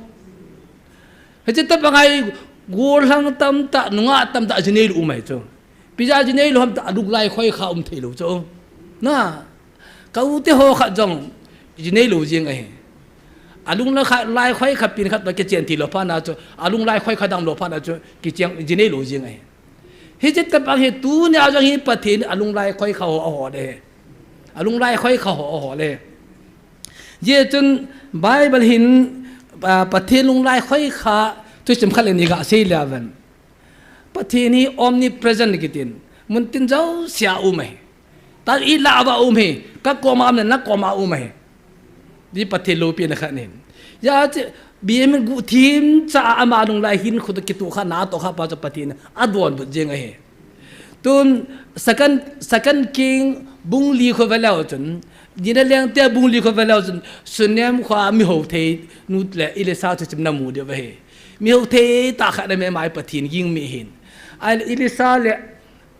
he che ta ba ngai go lang tam ta nunga tam ta ji nei lu mai cho pi ja ji nei lu ham ta lung lai khoi kha thei lu cho na ka u te ho kha jong ji nei lu jing ai alung la kha lai khoi kha pin kha ta ki chen ti lo pa na cho alung lai khoi kha dang lo pa na cho ki chang ji nei lu jing ai he che ta ba he tu ne a jang hi pa thin alung lai khoi kha ho de alung lai khoi kha ho le ye chun bible hin pathe lung lai khoi kha tu chim khale ni ga sei lawan pathe ni omnipresent ki tin mun tin jau sia u mai ta i la ba u me ka ko ma am na ko ma u mai di pathe lo pi na kha ni ya bi em gu thim cha ama lung lai hin khud ki tu kha na to kha pa cha pathe na adon bu jeng ai tun second king bung li kho velau chun dina leng te bung li kho velau chun sunem khwa mi ho the nu le ile sa chu chim na mu de ve mi ho the ta kha na me mai pathin ging mi hin ai ile sa le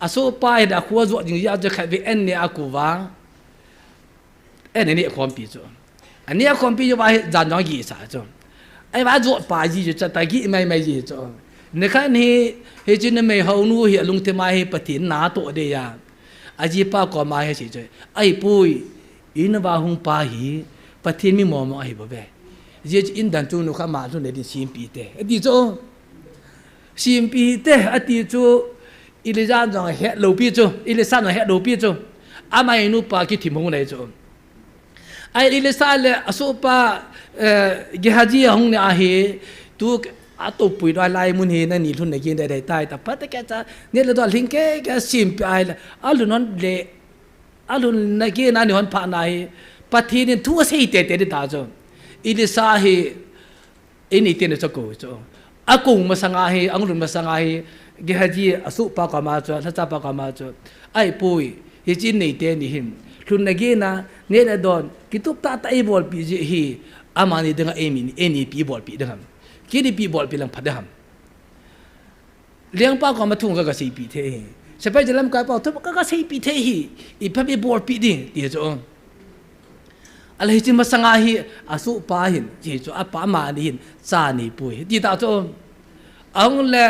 aso pa da khwa zo jing ya je kha ve en ne akuwa en ne khom pi chu ani khom pi jo ba jan jong gi sa chu ai ba zo pa ji chu ta gi mai ji chu ne kha ni he chin me ho nu hi lung te mai he pathin na to de ya aji pa ko ma he si je ai pui in ba hung pa hi pathin mi mo mo ai bo be je in dan chu nu kha ma chu ne di sim pi te di cho sim pi te ati chu ile jan jong he lo pi chu ile san he lo pi chu amai nu pa ki thim hung nei chu ai ile sa le aso pa ge haji hung ne a he tu ato pui doi lai mun he na ni thun ne kin dai tai ta pat ka cha ne le do ling ke ka sim pi ai la alu non le alu na ke na ni hon pha na he pathi ni thu sei te te ta jo ili sa he ini te ne cho ko cho akung ma sanga he anglun ma sanga he ge haji asu pa ka ma cho sa pa ka ma cho ai pui hi chin nei te ni him thun na ge na ne le don kitup ta ta e bol pi ji hi amani denga emi ni eni pi bol pi dengam kini pi bol pi lang padam liang pa ko ma thung ka sei pi the se pa jalam ka pa to ka sei pi the hi I pa pi bol pi ding ti jo al hi chin ma sanga hi asu pa hin ji jo a pa ma ni hin sa ni pui ti ta jo ang le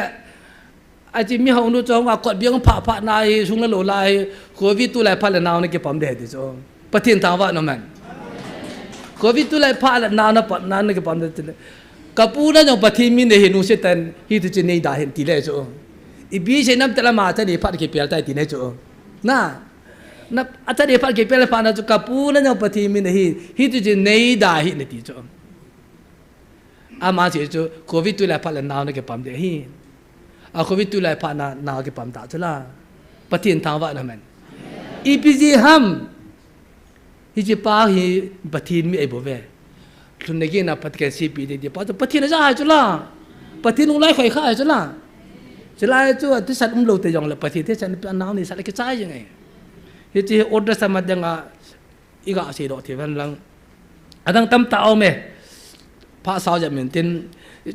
a ji mi hong nu jo wa kot biang pha pha na hi sung la lo lai covid tu lai pha la naw ne ke pam de ti jo pathin ta wa no man covid tu lai pha la na na pa na ne ke pam de ti kapu na jong pathi min ne hinu se tan hi tu chin nei da hin ti le jo I bi se nam tala ma ta ni phat ke pel tai ti ne jo na ata ni phat ke pel pa na jo kapu na jong pathi min ne hi tu chin nei da hi ne ti jo ama che jo covid tu la phat la naw ne ke pam de hi a covid tu la phat na naw ke pam ta jo la pathin thang wa na man ipg ham hi je pa hi pathin mi ai bo ve thun ne ge na phat ke si pi de pa to pathin ja ha chu la pathin ung lai khoi kha chu la chila chu ti sat lo te jong la pathin te chan naw ni sa le ke chai jeng ai hi chi order sa ma danga iga si do thi van lang adang tam ta au me pha sao ja men tin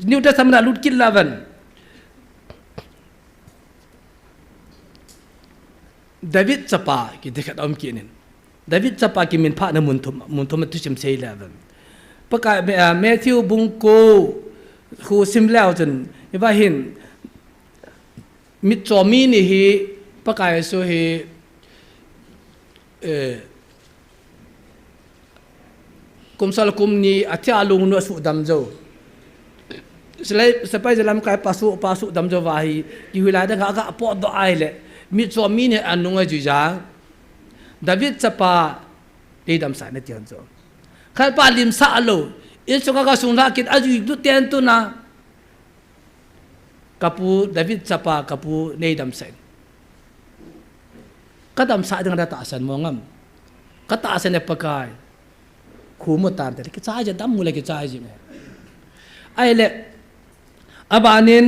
new testament lut kil lavan david chapa ki dekhat am kinin david chapa ki min pha na mun thum tu chim sei lavan pakai Matthew bungko khu simlao chen iba hin mit chomi ni hi pakai so hi kumsal kumni atia lung no su dam jo selai sapai dalam kai pasu dam jo wahi ki wilai da ga po do ai le mit chomi ni anunga ju ja david chapa de dam sa ne tian jo khai pa lim sa alo il choka ka sung la kit aju du ten tu na kapu david chapa kapu nei dam sen kadam sa dang da ta san mo ngam ka ta san ne pakai khu một tàn thế cái tráiจะดำมูเลยcái trái gì mà ai lệ abanin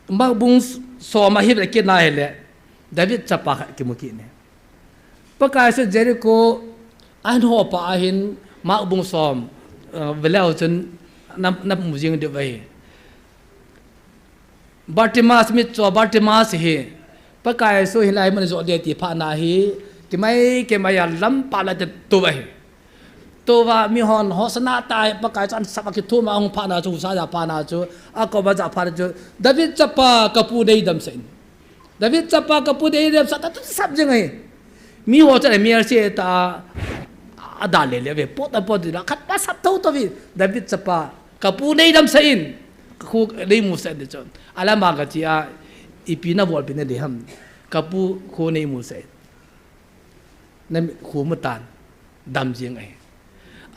mag bung so ma hip cái này lệ David chapa cái một cái này pakai se Jericho an ho pa hin mag bung som velao chân nắp mujing được vậy Bartimaeus mit cho Bartimaeus hi pakai so hilai man zo de ti pha na hi cái mai lam pa la de tu vậy tu va mi hon hosana tai pakai chan sap ki thu ma ong pha na chu sa ja pa na chu a ko ba ja pha chu David chapa kapu dei dam sen David chapa kapu dei dam sa ta sap jeng ai mi ho cha mi se ta ada le ve pot la khat ba sap thau to vi David chapa kapu dei dam sen khu dei mu sen de chon ala ma ga chi a ipina bol pin de ham kapu khu nei mu senนั่นขู่มุตานดำจริงไง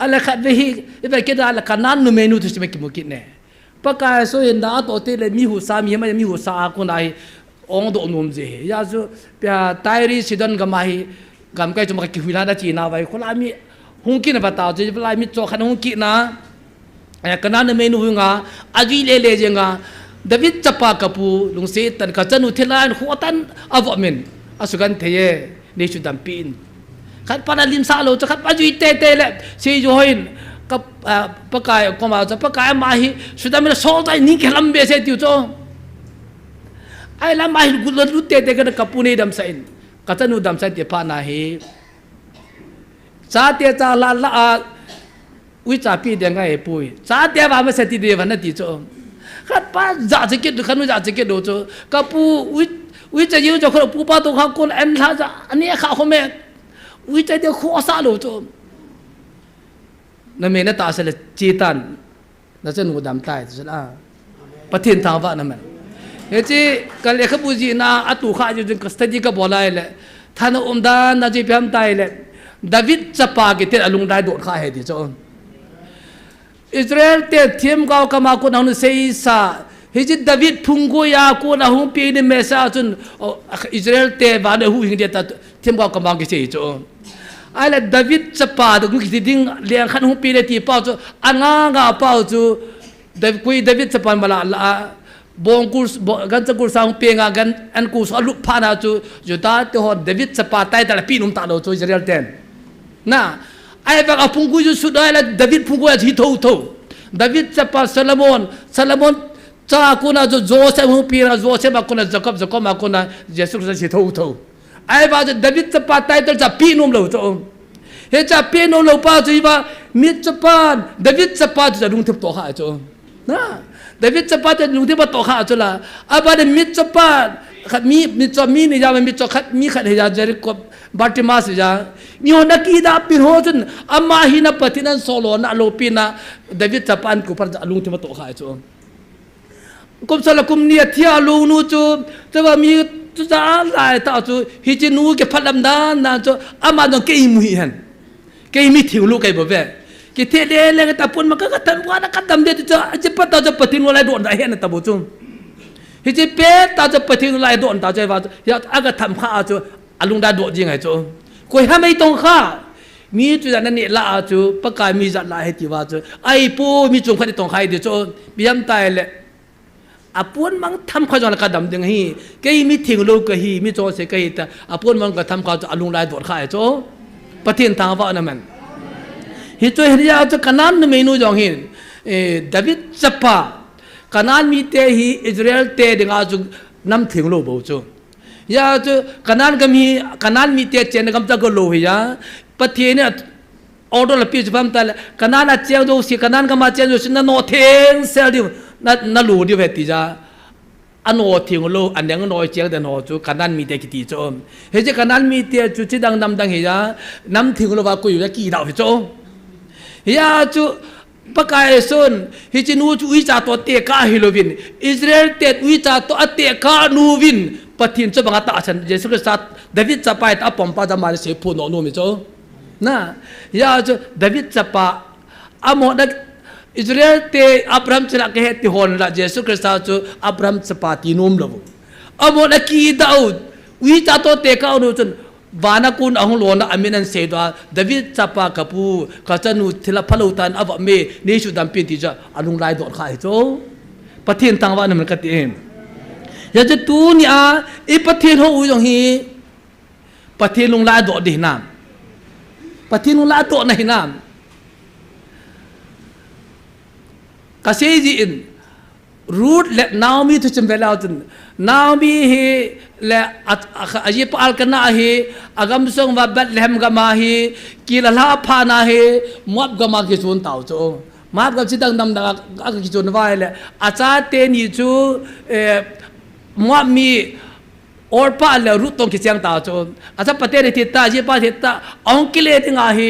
อะไรขัดไปฮีไปคิดอะไรขนาดนู้นเมนูที่จะไม่กินมุกินเนี่ยปะกายส่วนนั้นตัวที่เลยมีหัวสามีไม่มีหัวสาคนไหนองค์โดนนุ่มเจียาจูเปียไตรีสิดันกับมาฮีกับใครจะมากินวิลาดจีน่าไว้คนละมีหุ่นกินแบบตาจะเป็นไรมีโจขันหุ่นกินนะขนาดเมนูงาอาจีเล่ๆจังาดาวิดจับปากกับปูลุงเสตันกับจันอุเทลานหัวตันอวอมินอสุกันเทเยในชุดดำปีนขัดปนาลิมซาโลจะขัดปาจุยเตเตเล่ซีโยหินกับปะกายก็มาจะปะกายมาฮีสุดท้ายมันโซ่ใจนี่แค่ลำเบสติวโจไอ้ลำมาฮีกุลลุเตเตกันกับปูนีดำเซนกับจันอุดำเซนเตปานาฮีซาเตจาลาลาวิจาปีเดียงไงปุยซาเตว่าไม่เสติเดียวันนั้นติโจขัดปาจ่าจะเกิดขันวิจ่าจะเกิดโดโจกับปูวิจะยืนจากคนปูปาตัวเขาคนเอ็นท่าจะอันนี้ข้าเขาแม่วิจัยเดียวข้อสาโลโจนั่นเองนะตาเสลจีตันนั่นจะหนูดำตายจะละประเทศทางว่านั่นมันเฮ้ยจีกันเลยขบุจีน่าอัตุข้าอยู่จนกัสตดีกับบ่อไล่เลยท่านอุมดานน่าจะพิมพ์ตายเลยดาวิดจะปากิเตอลุงได้โดดข้าเหตุโจอิสราเอลเตะทีมเก่ากมาคนนั้นเสียสาเฮ้ยจีดาวิดพุ่งกุยาคนหุ่นปีนเมษาจนอิสราเอลเตะบ้านหุ่นหิ้งเดียตทีมเก่ากมากิเสียโจไอ้ละดาวิดจะป่าดูกิจดิ้งเลี้ยงขันหุ่นปีเลยที่เป้าจูอันงางาเป้าจูดาวิดจะป่ามาละบงกุศกันจะกุศลเปียงกันอันกุศลลุกพานาจูจุดท้ายที่หอดาวิดจะป่าตายแต่ละปีนุ่มตาโดจูอิสราเอลเต็นน่ะไอ้แบบพุ่งกุยสุดได้ละดาวิดพุ่งกุยที่ทูดาวิดจะป่าซาลามอนจ้าคนน่ะโจเซฟหุ่นปีนะโจเซฟมาคนน่ะจักรมาคนน่ะเยซูคริสต์ที่ทูไอ้บ้าจะดาวิดจะป่าตายแต่จะปีนุ่มเลยจูเฮ้ยจะปีนุ่มเลยป่าจูว่ามิจะป่าดาวิดจะป่าจะลุงทิพย์ตัวข้าจูนะดาวิดจะป่าจะลุงทิพย์ตัวข้าจูละอาบ้ามิจะป่าขัดมิจะมีนี่ยามิจะขัดมีขัดเฮียเจริญบาร์ติมาสยามีคนนักกีฬาปีนหัวจนอามาหินะปฏินันโซโลนะโลปีนะดาวิดจะป่ากูป่าจะลุงทิพย์ตัวข้าจูกุมสละกุมเนี่ยที่อาลูนูจูแต่ว่ามีจุดอะไรต่อจูฮิจินูเก็บพัดลำดานนะจูอามาต้องเกี่ยมุยหันเกี่ยมิถิวลูกไอ้บ่เว้กิเทเดเลกตาปุ่นมันก็ทันว่านักดำเด็ดจะจะปัตตาจะปฏิโนไลโดนได้เห็นตาบุจุมฮิจิเป็ดตาจะปฏิโนไลโดนตาใจว่าอยากอากาศทำข้าจูอาลุงได้โดดยังไงจูคุยให้ไม่ตรงข้ามีจุดนั้นนี่ละจูปากกามีจัดลายให้ที่ว่าจูไอ้ปูมีจุงพันตรงใครเดี๋ยวจูมีย้ำตายเลยอาปวนมันทำข้าวจานกระดำดึงฮีเกี่ยมีทิ้งลูกกะฮีมีโจเสกะฮีแต่อาปวนมันก็ทำข้าวจะอลุงได้โดดข้าโจประเทศทางว่านั่นมันฮิโจเฮียจะขนาดเมนูจงหินดาวิดจะป่าขนาดมีเตฮีอิสราเอลเตดึงอาจุน้ำทิ้งลูกบ่จูยาจุขนาดก็มีขนาดมีเตเจนกำจักก็โลหิยาประเทศเนี่ยออเดอร์ละปีจะพัมตาลขนาดเจ้าดูสิขนาดก็มาเจ้าดูสินั่นโนเทงเซลดินั่นรู้ดิเวติจ้าอันโนเทงโลอันยังโนเจ้าเดินโนจูขนาดมีเตกิติโจเฮ้ยขนาดมีเตจุดดังดังเฮียน้ำทิ้งโลว่ากูอยู่ได้กี่ดาวโจเฮียจูปากายส่วนฮิจินูจูวิจาตัวเตก้าฮิโลวินอิสราเอลเตวิจาตัวเตก้านูวินปฏินจะบังตาฉันเยซูคริสต์ดาวิดจะไปตาปอมปาจะมาเสียพูนโนมิโจนะยาจูดาวิดจะไปอามอนักอิสราเอลเตอับราฮัมจะนักเหตุฮอนละเยซูคริสต์จูอับราฮัมจะไปตีนุ่มลำอามอนักกีดาววิจาตัวเตก้านูจน วานากุนองโลนะอามินันเซดวาดาวิดจับปากปูกาจันูทิลพลูตันอวเมนี่ชุดัมปินติจะอนุไลดอดขายโจประเทศต่างว่านั่นมันกันเองอยากจะตูนี่อีประเทศเขาอุ้ยตรงนี้ประเทศลงไลดอดดีน้ำประเทศลงไลดอดในน้ำกษัตริย์รูทและนาโอมีทุกชั่วเวลาจนนาโอมีเฮและอาชีพอัลกันนาเฮอากาศส่งว่าเบลเลมกามาเฮกิลลาพานาเฮมับกามากิจุนเต่าโจมับกับสิ่งต่างๆอากิจุนว่าเลยอาจารย์เตนิจูมับมีออร์ปาและรูทตรงกิจยังเต่าโจอาจารย์ประเทศที่ตาอาชีพที่ตาองค์กิเลสที่งาเฮ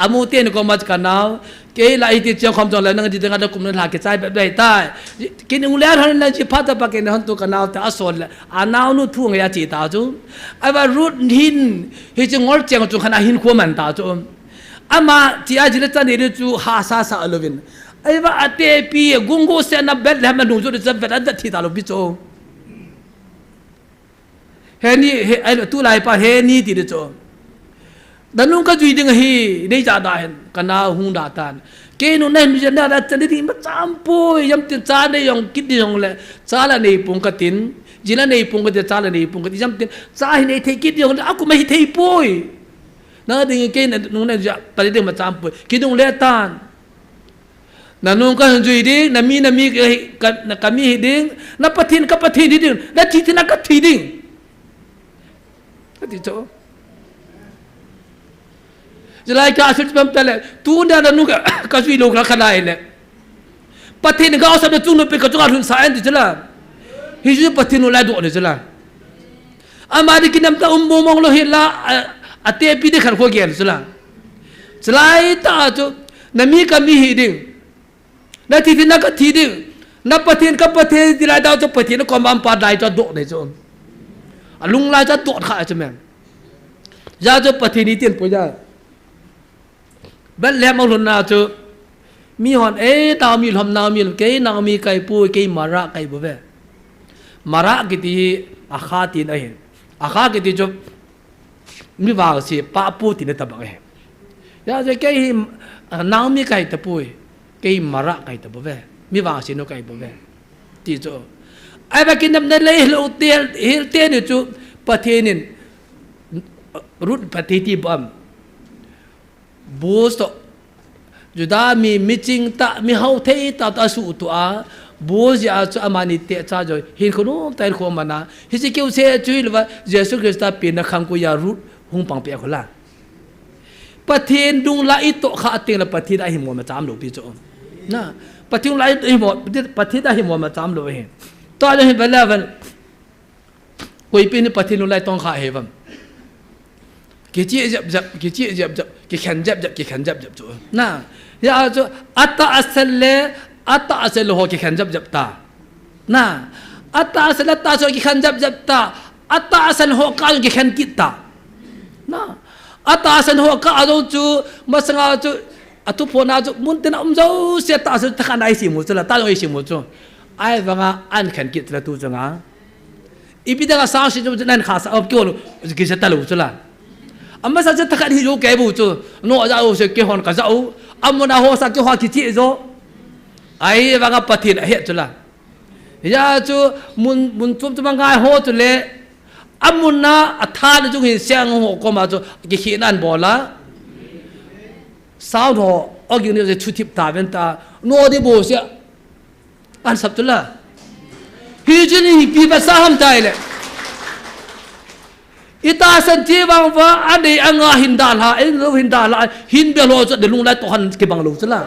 อามูเตนก็มาจากกันเอาเกล้าที่เจ้าความจงเลยนั่งที่ตรงนั้นกุมนั้นหากิจใจแบบใดได้กินอุเลร์ฮันนั่งจีพัดปากกันหันตัวกันเอาแต่อสเลยนาวนู่ทุ่งยาจีตาจูไอ้ว่ารูดหินที่จะงอลเจียงจูขณะหินขวมันตาจูมาที่อาจิเลตันนี่จูฮาซาซาอลวินไอ้ว่าเตปีกุงโกเซนับเบลแล้วมันดูจูจะเบลอันดับที่ตาลูบิจูเฮนี่ไอ้ตัวไหนป่ะเฮนี่ที่เจูดันนุ่งก็จุยดึงฮีได้จ่าได้กันนาหุ่งด่าตานเกนุนเนี่ยมีจะน่ารักจะได้ที่มาจามปุยยำติดจ่าได้ยองคิดได้ยองเลยจ่าละในปุ่งกตินจีละในปุ่งกติจ่าละในปุ่งกติยำติดจ่าในเทคิดยองเลยakuไม่เทปุยนั่นดึงเกนนุ่งเนี่ยจะตอนนี้มาจามปุยคิดนุ่งเลี้ยตานนั่นนุ่งก็จุยดึงนั่นมีกันมีดึงนั่นปะทินกับปะทินดึงนั่นทีที่นั่นก็ทีดึงก็ติดโจจะไล่การสุดแบบนั้นเลยตูนเดินนุ่งก็ช่วยลูกรักขนาดนี้ประเทศนี้ก็เอาสำหรับจุนไปกับจุนอารุณสายนี่จะละฮิจุประเทศนู้นไล่ดูนี่จะละมาดิกินน้ำตามองโลหิตละเตปีเด็กขันขวเกียร์จะละจะไล่ตาจุนั่นมีก็มีหิดิ้งนั่นที่นั่นก็ที่ดิ้งนั่นประเทศก็ประเทศที่ไล่ดาวจะประเทศนั้นก็มันปาได้จะดูนี่จุนลุงไล่จะดูข้าจะแม่ยาจะประเทศนี้เตียนปุยยาเบลเลมเอาหลุนนาจูมีหอนตามีลมนามีลมเกยนามีไก่ปูเกยมาระไก่บุเวมาระกิติอาคาตินอาคากิติจูมีวางสิป้าปูตินตะบังยาจะเกยนามีไก่ตะปูเกยมาระไก่ตะบุเวมีวางสิโนไก่บุเวติจูไอ้แบบกินน้ำเนเลยเราเตียนจูประเทศนี้รุดประเทศที่บ้านบูสต์จุดามีมิจิงตามีเฮาเทยตาตาสูตัวบูสยาจะอามานิเตจ้าจอยเห็นคนนู้นแต่คนมานะฮิจิเกี่ยวเสียจุยหรือว่าเยซูคริสต์เป็นนักขังกุยารุดหงปังเปียคนละประเทศดุงไลโตข้าเตียงละประเทศได้หิมวมาจามหลวงพี่โจนะประเทศไลหิมวประเทศได้หิมวมาจามหลวงเห็นตอนนี้เห็นไปแล้วกันกุยเป็นประเทศดุงไลต้องข้าเห็นบ้างกิจจับกิขันจับกิขันจับจูน่ะยาจูอัตตาอัสเลหัวกิขันจับตาน่ะอัตตาอัสเลตาจูกิขันจับตาอัตตาอัสลหัวก้าวกิขันกิตาน่ะอัตตาอัสลหัวก้าวจูมาสังอาจูอัตุพนาจูมุนเตนะจูเสียตาจูตะขันไอซิมุจูละตาโอซิมุจูไอ้ฟังอันขันกิตละตูจังอ่ะอีพีเดกาสาวสิจูนั่นข้าสาวกี่วันกิจตาลูจูละamma sa ta khadi jo ke bu chu no ja o se ke hon ka za o amuna ho sa ke ho ki chi zo ai wa ga pathin he chula ya chu mun chum chum ngai ho chu le amuna atha lu chu hin siang ho ko ma chu ki khi nan bola sao ho ogin ne chu tip ta ven ta no de bo se an sab chula hi jini pi ba sa ham tai le ita santi bang va ade anga hindal ha lo hindal hin be lo de lung lai to han ke bang lo chla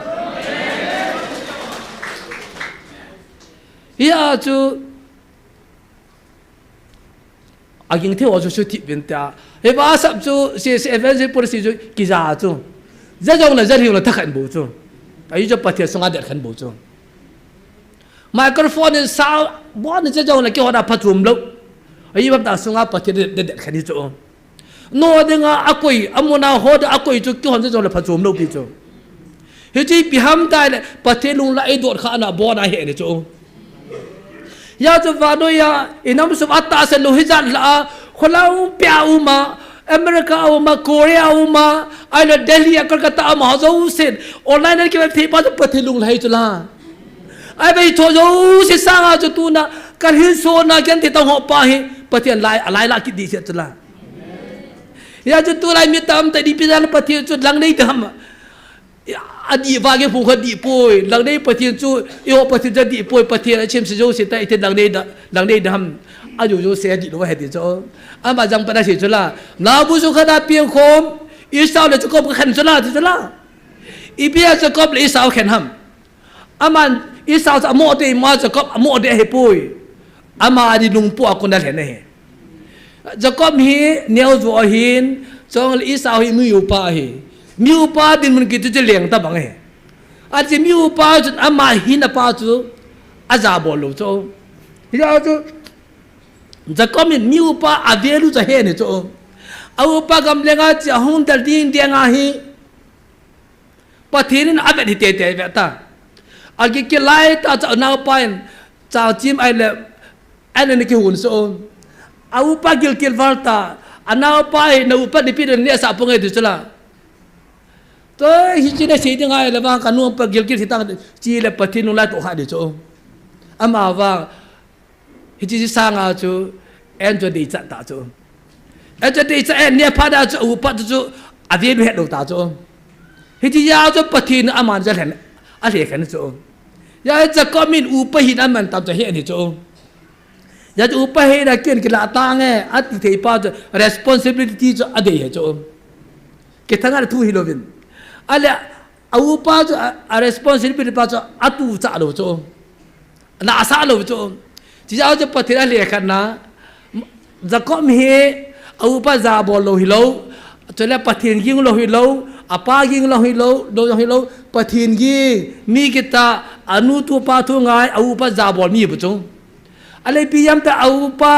ya chu aging the wa chu ti ben ta e ba sab chu se event se por si chu ki za chu za jong la za ri lo ta khan bu chu ai chu pathia songa de khan bu chu microphone sound bon za jong la ki hoda phatum lo ai bab da sunga pathe de khani chu no de nga akoi amuna ho da akoi chu ki hon jo la phachum no pi chu he chi pi ham dai le pathe lung la ai dot kha na bo na he ne chu ya chu va no ya inam su atta se lo hi jan la kholau pya u ma อเมริกาเอามาเกาหลีเอามาไอ้เดลีกัลกัตตามาเจ้าเสร็จออนไลน์นั่นก็เป็นที่ป้าจะเปิดที่ลุงไหลจุฬาไอ้ไปโชว์เจ้าเสียสร้างอาจุตูนะการหินโซนะกันที่ต้องหอบไปประเทศอะไรละคิดดีเสียจุฬาอย่าจุตูไรมีตามแต่ดีพิจารณาประเทศจุดหลังได้ทำอดีตว่าแกผู้คนดีป่วยหลังได้ประเทศจุอีโอประเทศจะดีป่วยประเทศเชื่อมสิโจเสียแต่ที่หลังได้ทำอายุโจเสียดีด้วยเหตุเจ้าอามาจังประเทศจุฬานาบุษขนาเพียงคมอิสราเอลจะกบขันจุฬาจุฬาอีเบียจะกบอิสราเอลแข่งทำอามันอิสราเอลจะโมเดมาจะกบโมเดให้ป่วยอามาดีลุงปู่คนนั้นเห็นไหมจะกบฮีเนียวจัวหินจงอิสราเอลมีอุปาหิมีอุปาดินมันกิจจะเลี้ยงตาบังเฮอาจจะมีอุปาจนอามาหินปาจูอาจาบอลูจูยาจูจะก็มีอุปาอาเวลูจะเห็นจูเอาอุปากำเลี้ยงอาจะหุ่นเดลินเดียงอาหิปะทีนินอาเวดิเตเตเวตาอากิกิไลตาจะนาปายจะจิมไอเล่ไอเล่นกิหุ่นจูเอาอุปากิลกิลวัลตาอานาปายนาอุปาดิพิเรนเนี่ยสับปงเอตุจละตัวฮิจิได้สิ่งง่ายเลยว่าการนุ่งปะกิลกิลที่ตั้งจีเล่ปะทีนุไลตัวหาดิจูอามาว่าฮิจิสร้างอาจูเอ็นจะดีจัดตาจูเอ็นจะดีจัดเอ็นเนี่ยพาดาจูอุปาจูอาเวลุเฮดูตาจูฮิจิยาจูปะทีนอามันจะเห็นอะไรกันจูยาจะก็มีอุปหินอามันตามจะเห็นดิจูยาจะอุปหินเกี่ยนกิลาตางเงอัติเทปาจู responsibility จูอดีตจูเกี่ยทั้งนั้นทุหิโลวินอะไรอุปาจู responsibility ปาจูอัตุจ่าโลจูน่าสาโลจูที่จะเอาจะปฏิรัติเลยกันนะจะก็มีอุปจาบอลโลหิโลจะเรียกปฏิญญิงโลหิโลอาปายิงโลหิโลโลหิโลปฏิญญิงมีกิตาอนุตุปาทุงไงอุปจาบอลมีบุจงอะไรพิยามแต่อุปา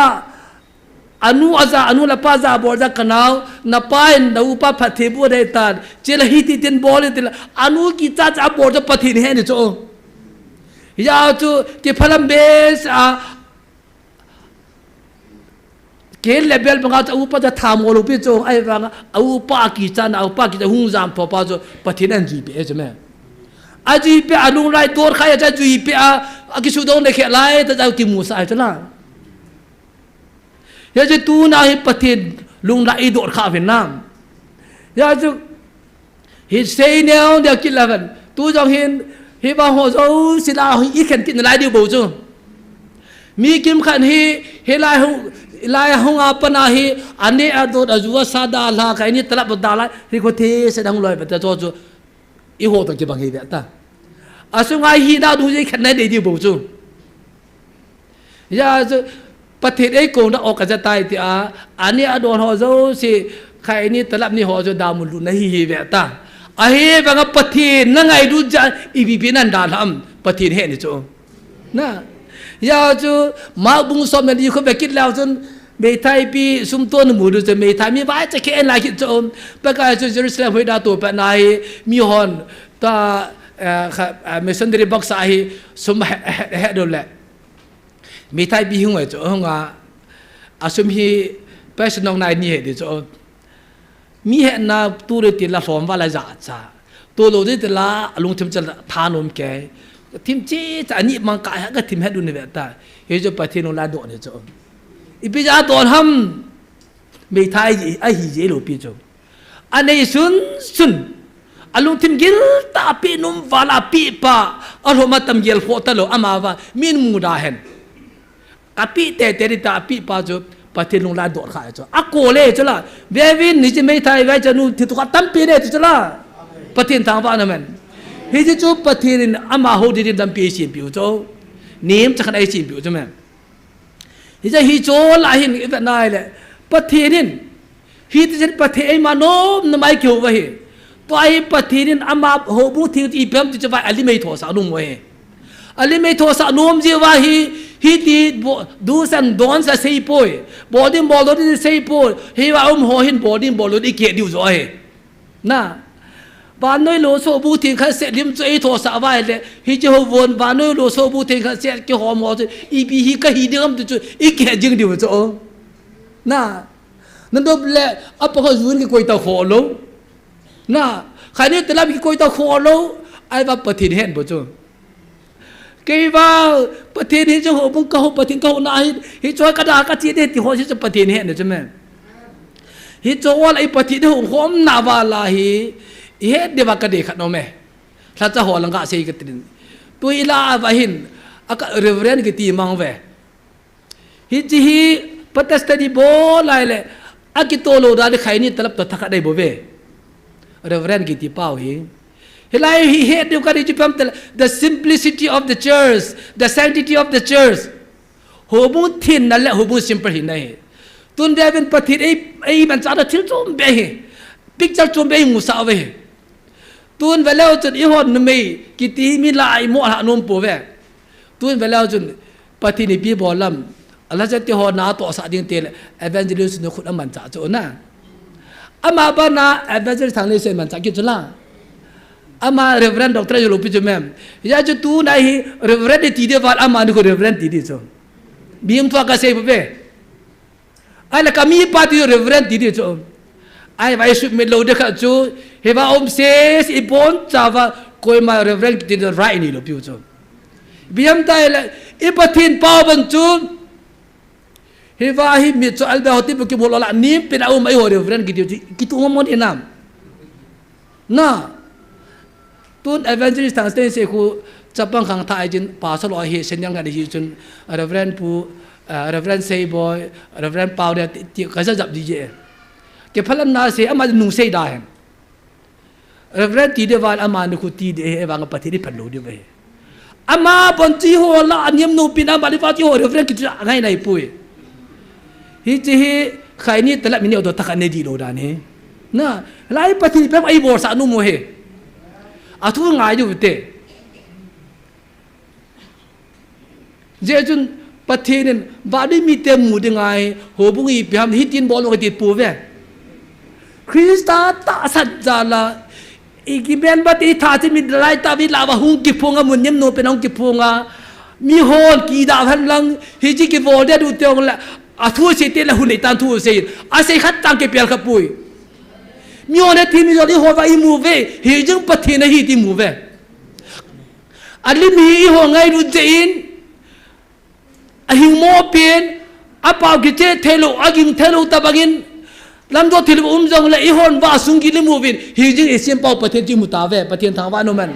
อนุอาจาอนุละปาจาบอลจะกันเอานับไปนับอุปปฏิบัติได้ตัดเจลฮิติตินบอลติลอนุกิจจะบอลจะปฏิญเห็นจงยาจูที่พลังเบสเกลเลเบลบังอาจอุปจะทำโอลูปิโจไอ้บังอุปกิจนะอุปกิจหุ่นจามพอปาโจปฏินันจีเปใช่ไหมอาจีเปอนุไลตัวใครจะจีเปอากิสุดงเด็กไล่แต่จะกิมูสายจะล่ะยาจะตูน่าให้ปฏิลุงไล่โดดข้าเป็นน้ำยาจะฮิตเซเนียเดียวกินแล้วกันตูจงเห็นฮิบาโฮโซสิลาอีขันกินไล่เดียวบูจูมีกิมขันฮิไล่หงอาปนาฮีอันนี้อาดูอาจูว่าซาดาลาใครนี่ตลับดาลาฮิโคเทเสดังลอยไปแต่ตัวจูอีโหตัวกิบังฮีเวต้าอาสุงไอฮีดาดูสิขันไหนเดียวบูจูยาจูประเทศไอ้โกงน่ะออกกันจะตายที่อันนี้อาโดนโฮโซสิใครนี่ตลับนี่โฮโซดามุลุนฮีเวต้าอาเฮบังปะทีนั่งไงดูจันอีบีพีนันดาลำปะทีเห็นจูนะยาจูมาบุงสมัยนี้เขาไปคิดแล้วจนเมทัยปีสุมตัวหมู่ดูจะเมทัยมีไว้จะแค่ไหนคิดจูประกาศจูเยรูซาเล็มให้ดาตัวเป็นนายมีฮอนตาเมสันเดรีบักษาให้สมเหตุดูแลเมทัยปีหัวจูหัวอาสมฮีไปสนองนายนี่เหตุจูมีเหตุน่ะตัวเรื่องที่ละฟอร์มว่าละจ่าจ่าตัวเราที่ละลุงทิมจะทานมแกทิมจีจะอันนี้มันกายก็ทิมให้ดูในแบบตาเฮ้ยจะปฏิโนลาโดนเนี่ยจ้ะอีพิจารณาตัวทำไม่ทายไอ้หิเจลูพิจารอันนี้สุนอลุงทิมกิลตาปีนุ่มวาลาปีปะอารมณ์ตั้มเยลโฟตโลอามาว่ามินมูดาเห็นอาปีเตเตริตาปีปะจ้ะปฏิลงลาโดดขายจ้ะอักโกเล่จ้ะละเววินนี่จะไม่ทายไว้จะนู่นที่ตัวตั้มปีเนี่ยจ้ะละปฏิทางว่านั่นมันเฮ้ยจ้ะปฏิรินอามาโหดิรินตั้มปีสิบปีจ้ะนิ่มจะขนาดสิบปีจ้ะมั้ยเฮ้ยจ้ะฮิโจลาหินอีแบบนั้นเลยปฏิรินฮิตจะปฏิไอมาโนมนไม่เกี่ยวกับเฮตัวไอปฏิรินอามาโหบุตรที่อีเพิ่มจะว่าอลิไม่ทอสานุ่มเว้ยอลิไม่ทอสานุ่มจะว่าฮิตีดูสันดอนจะเสียป่วยบอดี้บอลลูนจะเสียป่วยเฮียว่าหัวหินบอดี้บอลลูนอีเกียดิวจ้อยน่ะบ้านน้อยโลโซบูติงขันเสร็จลิมจะไอโทสาวายเลยฮิจะหัววนบ้านน้อยโลโซบูติงขันเสร็จกี่หอมหอจะอีพีฮิก็ฮิเดิมจะอีเกียจึงดิวจ้อน่ะ นั่นดบเละอัปปะเขาจุนกี่คุยตะโขโลน่ะใครนี่แต่ละกี่คุยตะโขโลไอ้ว่าปฏิเห็นบ่จูกี่ว่าปฏิเห็นจะหัวมึงก็หัวปฏิก็หัวน่ะฮิจอยกระดากระจีเด็ดที่หัวจะปฏิเห็นเนี่ยใช่ไหมฮิจอยไอ้ปฏิเห็นหัวมันน่าวาลาฮิเฮ็ดเดี๋ยวกระเดขัดน้องแม่ถ้าจะหัวลังกะเสียกันตินตัวอีลาว่าหินอากาเรเวรนกี่ตีมังเวฮิจิฮิปัตตสตดีโบไลเล่อากิโตโลดาดิใครนี่ตลับตัวทักได้บ่เวเรเวรนกี่ตีเป้าฮิเฮลัยฮิเฮ็ดเดียวกันที่พัมตละ the simplicity of the church the sanctity of the church หัวบุทินนั่นแหละหัวบุ simple หินได้ตุนเดวินปฏิไอ้มันจะได้ทิลจุมเบฮปิกจัลจุมเบฮมุสาเวตุนเวลาจนอีหอนนไม่กิตีมีลายมั่วหานุมปูเวตุนเวลาจนปฏินิปีบอลลัมอัลลอฮฺจะที่หอนาตัวสัตย์ดิ้งเตลเอเวนเจลิสนุขุดอามันจ่าโจนะอามาบ้านาเอเวนเจลิสทางเลเซมันจ่ากิจละอามาเรเวรนด็อกเตอร์ยูโรปิจแมมยาจุตูนายเรเวรนตีเดียวัลอามานุขุเรเวรนตีเดียโจบีมตัวกาเซบเวไอ้ละกามีปาติเรเวรนตีเดียโจไอ้ไว้สุดเมโลเดข้าจูเฮว่าอมเซสอีปอนจ้าวาคอยมาเรเวรนตีเดียไรนี่หรอพิวโจบีมตายละอีปะทินเป้าบรรจุเฮว่าฮิมิจอัลเบฮติบุกิบุลละนิมเป็นเอาไม่หัวเรเวรนกิติกิตุงมันอินามน่ะตุนเอเวนเจลิสต์ทางสเตนเซคูจับบังขังท่าจินป่าสลอยเฮเซนยังกันที่จุนเรเวรนผู้เรเวรนเซย์บอยเรเวรนเปาเนี่ยที่เขาจะจับดีเจเก็บพลังนาเสียอามาหนุ่งเซย์ได้เรเวรนตีเดวานอามาหนุ่งคุตีเดเอวางกับปฏิริพันโลดีไปอามาบนจีหัวละอันยมนูปินอามาลิฟาจีหัวเรเวรนกิจอะไรในปุยฮิจิฮิใครนี่แต่ละมินิโอตัวตะกันเนดีโลดานี่นะไล่ปฏิริพันไอ้บอสานุโมเฮอาทุกง่ายอยู่เตะเจ้าจุนปฏิรินบาดีมีเต็มหมู่ยังไงหัวบุ้งอีพิมฮิตินบอลลงติดปูเวคริสตาตาสัจจาลาอีกิเบนบัติท่าที่มีไล่ตาวิลาวะหุงกิพงะมุนยมโนเป็นองกิพงะมีโฮนกีดาพันลังฮิจิกิโวเดดูเตียงละอาทูเสติละหุนในตันทูเสยอาศัยขัดตังเก็บเปียลขปุยมีโอเนทีมีโอดีหัวว่าอิมูเวฮิจึงปฏินะฮิติมูเวอันลิมีหัวไงดูเจนอหิงโมเปียนอาปาวกิเจเทโลอากิงเทโลตะบักินลำตัวที่เราจงเลยอีหอนว่าสุงกิลิมูวินฮิจึงเอเซียนเป้าประเทศจิมุตาเวประเทศทางวานุมัน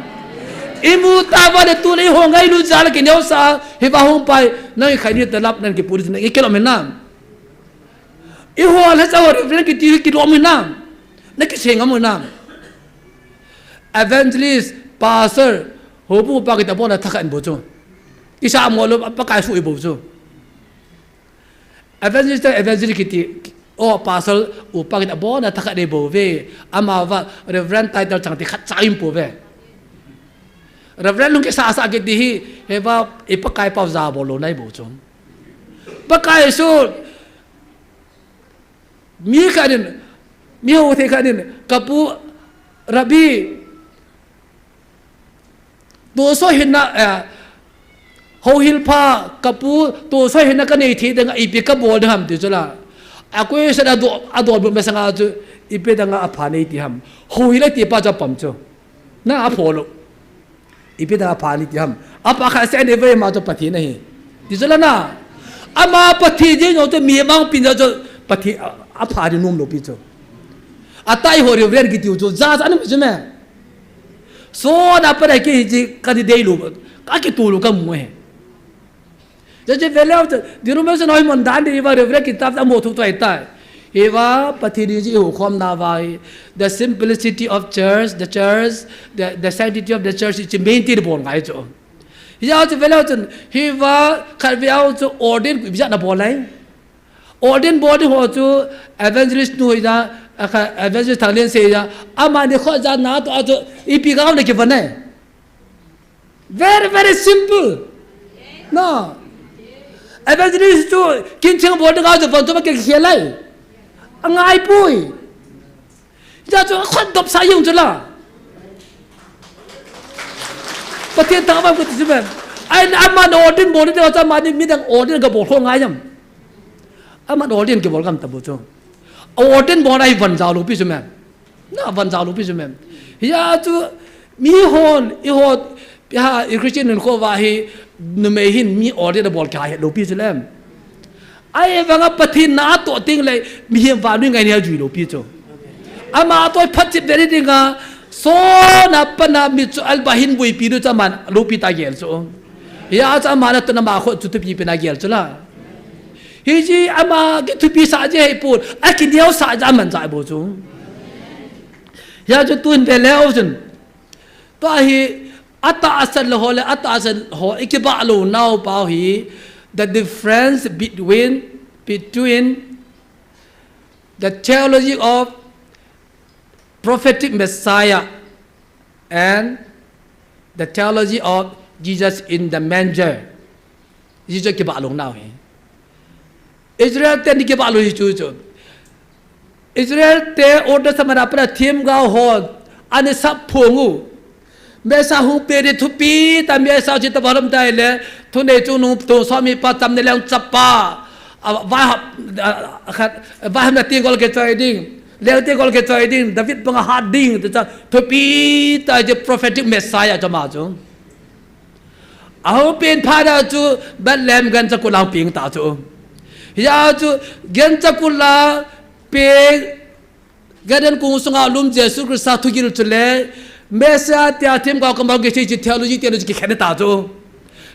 อิมูตาวันตัวนี้หัวไงดูจาร์กินเยาวสาเฮว่าหงไปนั่นใครนี่ตลับนั่นกิปุริสนั่นอีกกิโลเมตรน้ำอีหัวแล้วจะว่าเรื่องกิโลเมตรน้ำนั่นกิเชงมันน้ำ evangelist pastor หัวผู้ปากิตาบอลทักกันบุจูอิสามอลปากายสุยบุจู evangelist กิติโอ้ภาษาอุปการะบ่นะทักได้บ่เวอามาว่า reverend title จังที่ขัดใจอิมปูเว reverend ลุงกิสาสะกิติฮิเฮว่าอีปากายเป้าซาบ่โลในบ่จงปากายสุมีกันนี่มีโอเทกันนี่กับปูรับบีตัวซอยเห็นนะhow hilpa kapu to sai hena ka nei thi danga ipi ka bol ham ti chola akoi sa ado bu me sanga chu ipe danga apha nei ti ham ho hila ti pa cha pam chu na apholo ipe da apha ni ti ham apa kha se ne ve ma to pathi nahi ti chola na ama pathi je no to mi mang pin cho pathi apha ni num lo pi chu atai ho re ren ki ti chu za za na me me so da pa dai ki ji ka di dei lu ka ki tu lu ka mu he jadi velau di rumah saya noi mondan di luar reflek kitab tak mau tuai tai. Ewa pathiriji hukum nawai. The simplicity of church, the sanctity of the church is maintain bon ngai jo. Ya tu velau tu ewa kalviau tu ordain bisa na bolai. Ordain body ho tu evangelist nu ida evangelist thanglen se ya ama ni kho ja na tu atu ipi gaw ne ke bane. Very simple. No. evangelist tu kincang bodoh kau tu pun tu pakai kialai, angai pui, jadi tu kau dop sayang tu lah. Pertian tak apa kita sebab, ain aman ordin bodoh tu macam mana ni midang ordin ke bodoh ngayam, aman ordin ke bodoh kam tabu tu, orden bon ai van jaw lu pi sumem na van jaw lu pi sumem ya tu mi hon I hot ya Christian ko wa hi nu me hin mi orden bol ka lu pi selem ai wanga pathin na to ting le mi hem wa nu ngai ne ju lu pi cho ama to phat chip de dinga so na pana mi chu al bahin bui pi du chaman lu pi ta gel so ya cha ma na to na ma kho chu tu pi na gel chula hi ji ama ki tu pi sa je he pu a ki dio sa ja man za bo chu ya chu tun be le o chun to hi ata asal ho le ata asal ho ikiba lo now pa hi the difference between the theology of prophetic Messiah and the theology of Jesus in the manger. Jesus ke ba long now he. Israel te ni ke ba lo hi chu chu. Israel te order samara pra thim ga ho ane sap phongu. Me sa hu pe de thupi ta me sa chi ta baram dai le thu ne chu nu to so mi pa tam ne lang chapa va na ti gol ke chai ding leo te gol ke chai ding David panga hard ding ta thupi ta je prophetic Messiah chama chu aho pen pha da chu Bethlehem gan cha ku lang ping ta chu ya chu gen cha ku la pe gaden ku sunga lum Jesus Christ sa thu gil chu le Messiah tia thim ga kamal ke chi theology ki khane ta chu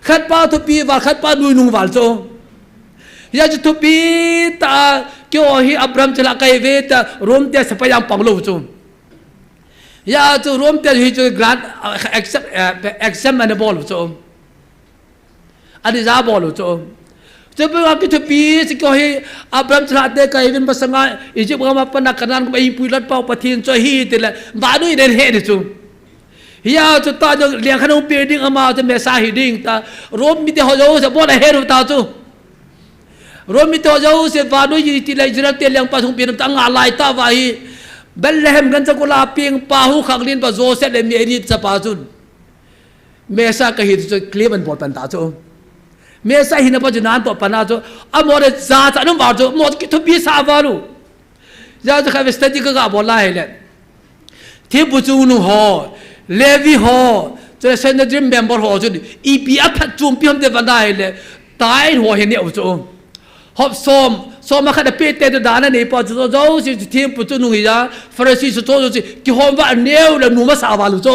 khat pa thupi wa khat pa nui nung wal chu ya chu thupi ta kyo hi Abraham chala kai ve ta rom te sapayang panglo chu ya chu rom te hi chu grant accept and ball chu ani za ball chu chu ba ki thupi si ko hi Abraham chala te kai vin basanga Egypt ma pa na kanan ko ai puilat pa pathin cho hi te la ba nu den he chu ya chu ta jo liang khanong pe ding ama chu me sa hi ding ta rom mi te ho jo sa bo la he ru ta chu rom mi to jo se va nu yi ti lai jira te liang pa thung pe ta nga lai ta wa hi Bethlehem gan cha ko la ping pa hu khak lin pa Joseph le mi ri cha pa chun me sa ka hi chu clean bol pan ta chu me sa hi na pa nan to pa na chu amore za cha nu ba chu mo ki thu bi sa va lu ya cha ka study ka bo la he le thi bu chu nu ho Levi ho cha Sanhedrin member ho chu EP a phat chum pi hom de van dai le tai ho he ne o chu hop som ma kha da pe te da na ne pa chu zo si thi pu chu nu hi ya Pharisee chu zo ki hom va neu le nu ma sa va lu chu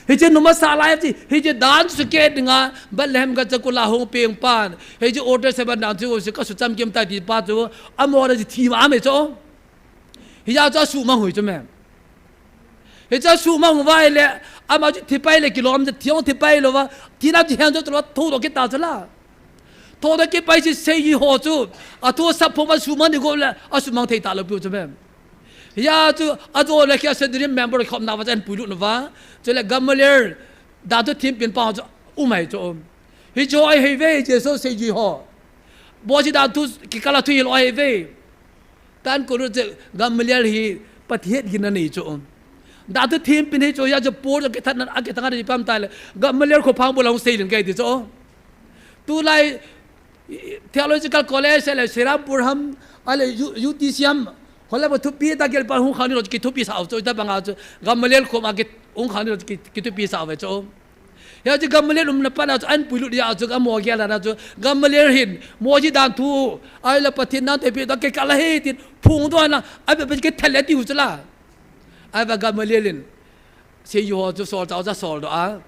he je nu ma sa lai ji he je dan su ke dinga Bethlehem ga cha ku la hong peng pan he je order se ban dan chu ka su cham kem ta di pa chu amora ji thi ma me chu he ya cha su ma hui chu me he cha su ma hu vai le ama ji thi pai le kilom je thiong thi pai lo wa thi na ji han jo chu thu do ke ta chu la thu do ke pai ji se yi ho chu a thu sa pho ma su ma ni go le a su mang thei ta lo pu chu me ya chu a zo le ke Sanhedrin member khom na wa jan pu lu na wa chu le Gamaliel da tu thim pin pa chu u mai chu hi cho ai hei ve je so se yi ho bo ji da tu ki kala tu yi lo ai ve tan ko ru je Gamaliel hi pathiet gin na nei chu da tu thim pin he cho ya je por ke than a ke tanga ri pam ta le Gamaliel ko phang bo long sei lin kai ti cho tu lai theological college le Serampur ham ale UTCM hola ba thupi ta gel pa hu khani ro ki thupi sa cho ta banga cho Gamaliel ko ma ke ung khani ro ki thupi sa ve cho ya je Gamaliel na pa na an puilu dia cho mo gel na cho Gamaliel hin mo ji dan thu ai la pathin na te pi ta ke kala he tin phung do na ai ba ke thale ti hu chla ai ba Gamaliel se yo cho sol ta sol do a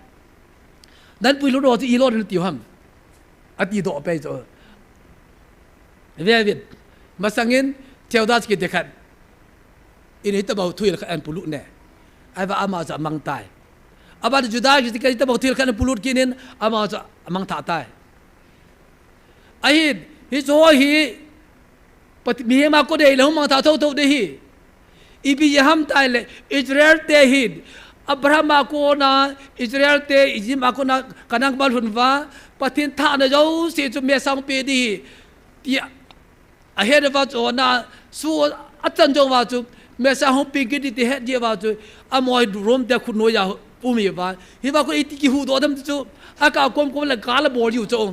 dan puilu ro ti lo ni ti ham ati do pe cho ve masangin theo das ki dekhat in hita bau thuil khan pulu ne ai ba ama za mang tai aba juda ki ka hita bau thuil khan pulut kinin ama za mang tha tai ai hi zo hi pat mi ma ko de lo mang tha tho tho de hi ibi ham tai le Israel te hi Abraham ko na Israel te Egypt ko na kanang bal hun wa pathin tha na jo se chu me sang pe di ti ahead of us na su atan jong wa chu me sa hong pi ki ti he je wa chu amoi rom te khu no ya pu mi ba hi ba ko iti ki hu do dam chu aka kom kom la gal bo yu chu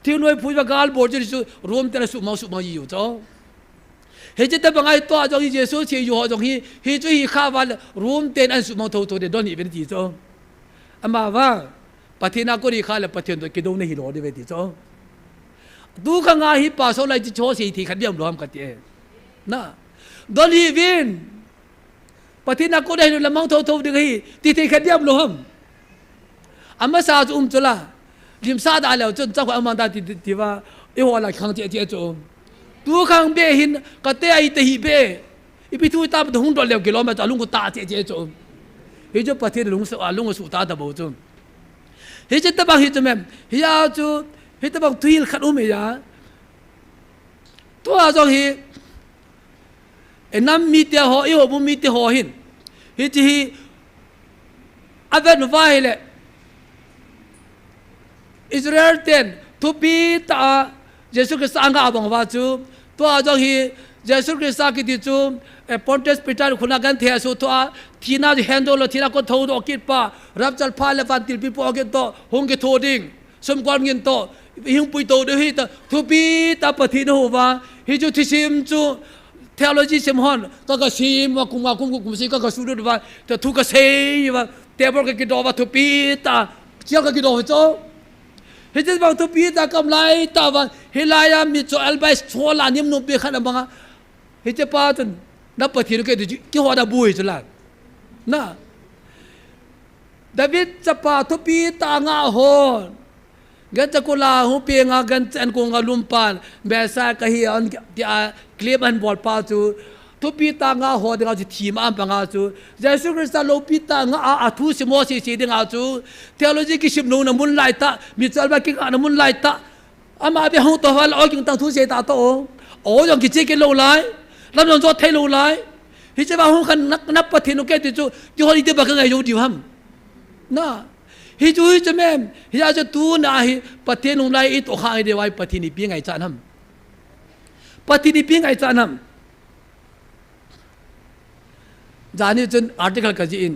ti noi phu ba gal bo chu rom te su ma yu chu เฮ้ยจะเป็นไงตัวจงเยซูเชียอยู่หอจงเฮ้ยจุยข้าวันรูมเต็นอันสุมองโทเดดอนอีเป็นที่จงอามาว่าปฏินากุริข้าและปฏินตัวกิดงในฮิโรดีเป็นที่จงดูข้างงาฮิปาโซไลจิโชสีที่ขัดเดียมรวมกันเองนะดอนฮีวินปฏินากุได้ละมองโทดึงฮีที่ขัดเดียมรวมอามาซาจุจุลาริมซาดาแล้วจนเจ้าของอามันดาที่ว่าเอวอะไรขังเจจงดูข้างเบหินก็เตะไอเตหิเบอีพิทูตาเป็นหุ่นตัวเลี้ยวกิโลเมตรลุงก็ตาเจจงเฮ้ยจะปฏิลุงสุตาตะบูจงเฮ้ยจะตะบังเฮ้ยจะแม่เฮ้ยอาจูเฮ้ยตะบังทุยลขัดอุ้มเฮียตัวจงเฮ้ยน้ำมีเตะหอเอวบุมีเตะหอหินเฮ้ยที่อาเวนไวเลยอิสราเอลเต็นทุบีตาเยซูคริสต์อังกาบังวาจูตัวจงเฮ้ยเยซูคริสต์กิติจูปอนเตสปิตาคุณนักการเทียสุตัวทีน่าจะแฮนด์ลทีน่าก็ทูดอกิดป้ารับจัลพาเลฟันติลปีโปอกิดโตหงกิทูดิ้งสมความเงินโตหิงปุยโตเดือดทุบีตาปฏิโนวาฮิจูทิซิมจูเทโลจีซิมฮอนตัวก็ซิมว่ากุมซิก็สู้ด้วยว่าแต่ทุกก็เสียว่าเทเบิลก็กิดว่าทุบีตาเจ้าก็กิดว่าโจเฮ้ยจะบอกทุบีตากำไรตาว่าเฮลายามิโจเอลไบส์ชัวลานิมนุบีขันบังเฮ้ยจะป้าจนนับปฏิรูปกันที่หัวดาบุยจุลานะดาวิดจะป้าทุบีตางาฮอนกันจะกุลาหูเปียงากันจันกงาลุมปานเบสาก็เฮียนที่เคลียบันบอลป้าจูทุบีตางาฮอนเดี๋ยวจะทีมอันปังอาจูเยซูคริสต์โลปิตางาอาทุสิโมสิเดี๋ยวอาจูเทโลจีกิชิมนูนมุนไลตามิจัลบากิงานมุนไลตาอามาเบหงตัวฮัลอกิงตังทุเสตาโตโอ้ยังกิเจกิโลไลลำนองจอดเทลูไลฮิจะว่าหงคันนับปฏิโนเกติจูที่เขาอีเดบักไงอยู่ดิวฮัมนะฮิจูฮิจะแม่ฮิอาจะตูนะฮิปฏิโนไลอิตโอข้างไอเดวายปฏินิพิงไงจานฮัมปฏินิพิงไงจานฮัมจานี่จนอาร์ติเคิลกันจีน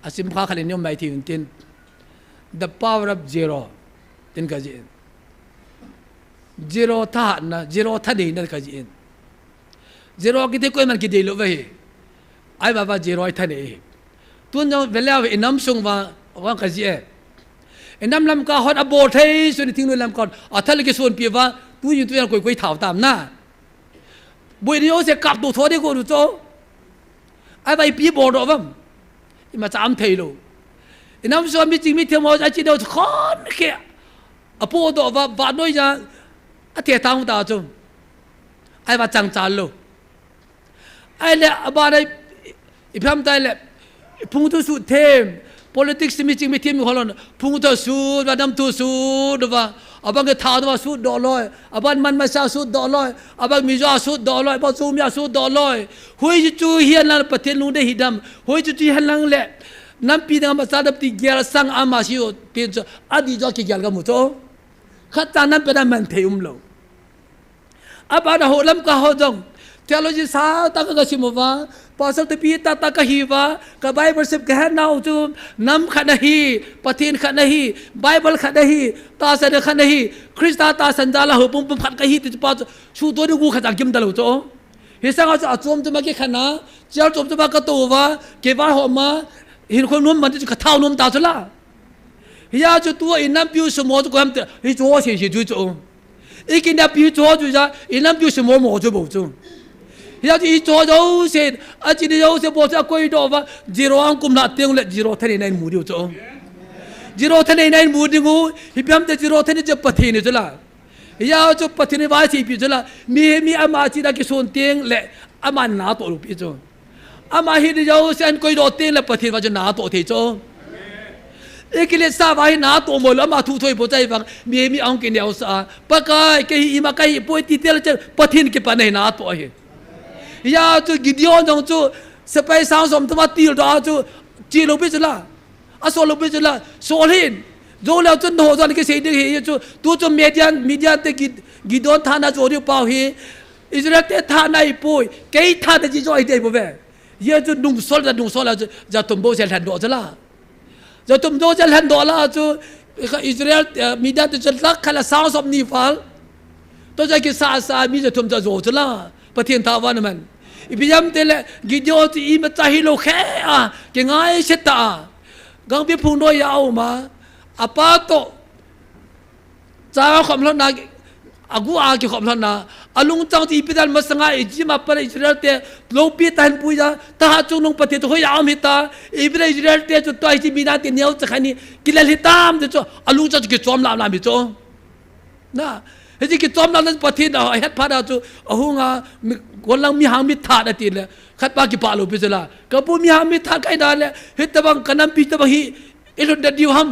อาสิมข้าขันนิยมไม่ที่อินทิน the power of zero ทินกันจีน zero ท่านะ zero ท่าเดียนกันจีนzero กิเตโก้มันกิเดลวยไอ้บ้า zero ท่าเดียตุนยังเวลาอินัมซุงว่ากันจีอินัมลำกาฮอดอโบเทย์ส่วนทิ้งนู่นลำก่อนอัฐเลกิส่วนเปียว่าตุยตัวยังคุยถาวตามหน้าบุยเดียวเสียกับตัวทอดีกูดูโจไอ้ใบปีบอดว่ามาจามเทโลน้ำส่วนมีจริงมีเทมอไอ้จีเดียวขอนแค่อโปดว่าบาดด้วยจ้าไอ้เทียทางตาจงไอ้มาจังจานโลไอ้เนี่ยบาดไอ้พิมพ์ได้เลยพุ่งตัวสุดเทม politics มีจริงมีเทมมีคนละพุ่งตัวสุดว่าน้ำตัวสุดว่าอาบังก็ท้าตัวสุดดอลอยอาบังมันมาซาสุดดอลอยอาบังมีจ้าสุดดอลอยบังซูมีสุดดอลอยหุยจู่เฮียนลังประเทศนู้นได้หิดำหุยจู่เฮียนลังเละน้ำปีนังมาซาดับตีเกียร์สังอามาชิโอเป็นจ้าอดีจ้าเกียร์กันหมดโจ้ขัดจานั้นเป็นมันเทอุมโลอาบังหัวลำก็หัวจงเทโลจีสาวตากระชิมว่าพอสักทีปีตาก็ฮีว่ากับไบเบิลสิบแค่น่าจูน้ำขันฮีปฏินขันฮีไบเบิลขันฮีตาเสด็จขันฮีคริสต์ตาสันจาลาหูปุ่มขันฮีติดป้าชูตัวดูกูขัดกิมตลอดโจฮิสังอาจจะจมจะมาเกี่ยขันนะเจ้าจมจะมากระตัวว่าเก็บไว้หอมมาเห็นคนนู้นมันจะกระเท่านุ่มตาสุดละฮิยาจุตัวอินน้ำพิวสมอจุกhemฮิจัวเสียเสียจุโจอีกินน้ำพิวจัวจุจ้าอินน้ำพิวสมอหมอจุบุจุ要是一做就些，啊，今天有些波子贵多吧，zero 安kumna tiang le zero thani nai mudi uco, zero thani nai mudi ngu, hibiam te zero thani je pati ni jela, ya jo pati ni wasi pi jela, mi ama cina kisun tiang le ama na to lupi jo, ama hidi jau sen koi do tiang le pati wajah na to thi jo, ikilet sawai na to mol ama thu thoi bocai bang, mi ang kini ausa, pakai kehi ima kai poi titel je pati ni kipanai na to ahe. ยาจูกิเดียนจงจูสเปซาวสมธรรมตีดาจูจีโลบิจละอาโซโลบิจละโซลินโจแล้วจนโหจนก็เสียดีเฮียจูตัวจูมีเดียนเตกิดอนทานาโจดิปาวเฮอิสราเอลทานาอีปุยเกยทาเตจิโจไอเดบุเวเยจูดุงโซลจะตุ่มโบเซลแฮนโดจะละจะตุ่มโบเซลแฮนโดละจูอิสราเอลมีเดียนจะลักขละสาวสมนิฟัลท ตัวใจกิสามีจะทำจะโจจะละประเทศทาวันมันอีพยายามเตะเลยกิจวัตรอีมันใจฮิโลแค่เก่งไงเชตตากังพิพูนอยาวมาอาปาโตจ้าความร้อนนักอากูอาเกี่ยวกับร้อนนักอารมณ์จังที่พิจารณาสังเกตจิมาปะอิสราเอลเตะโลปีตันปุยจ้าถ้าหาจุนงประเทศตัวอยาวมิตาอิสราเอลเตะจุดตัวไอที่มีนาเตเนียวจะแค่นี้กิเลสตามเจ้าอารมณ์จังที่จอมลามิโจนะเฮ้ยที่จอมลานั้นประเทศเราไอ้ฮัตพาดาจูหัวงาวันหลังมีหางมิถาดตีเลยขัดปากิปาลูพิจารณากับผู้มีหางมิถาใครได้เลยเฮ้ยแต่บางกันนั้นปีแต่บางฮีเอลุนเดดิวฮัม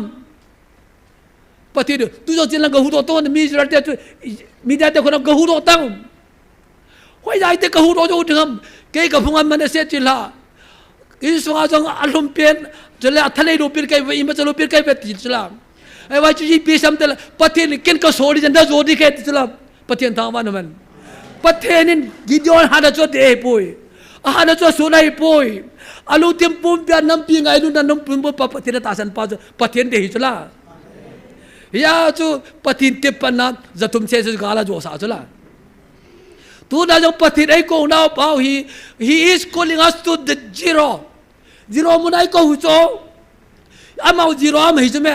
ประเทศตุจจิลังกะฮูโตโตนมีอิสราเอลมีได้แต่คนนั้นกะฮูโตตั้งหัวใจแต่กะฮูโตจูดึงเกี่ยกับพวกมันเสียจิละอิสราเอลจังอารมณ์เปลี่ยนจะเลยทะเลรูปเปลี่ยนใครไปอิมจะรูปเปลี่ยนใครไปติดจิละไอ้ว่าจุจีปีสัมเตลประเทศนี้เก่งก็โสดีจันทร์โสดีแค่ติดจิละประเทศทางวันมันประเทศนี้กิจวัตรหาได้จดเอ๋ปุยหาได้จดสุนัยปุยอาลูเทียมปุ่มเปียน้ำปีไงลูน้ำปุ่มปุ่มประเทศตาสันปาจประเทศเดียจิละยาจูปฏิทินปนัดจะทุ่มเทสุดกาลาโจสาจุละตัวนั้นจงปฏิทินไอ้กูน่าเปล่า he is calling us to the zero มันไอ้กูหุ่นโจอามาzeroไม่ใช่ไหม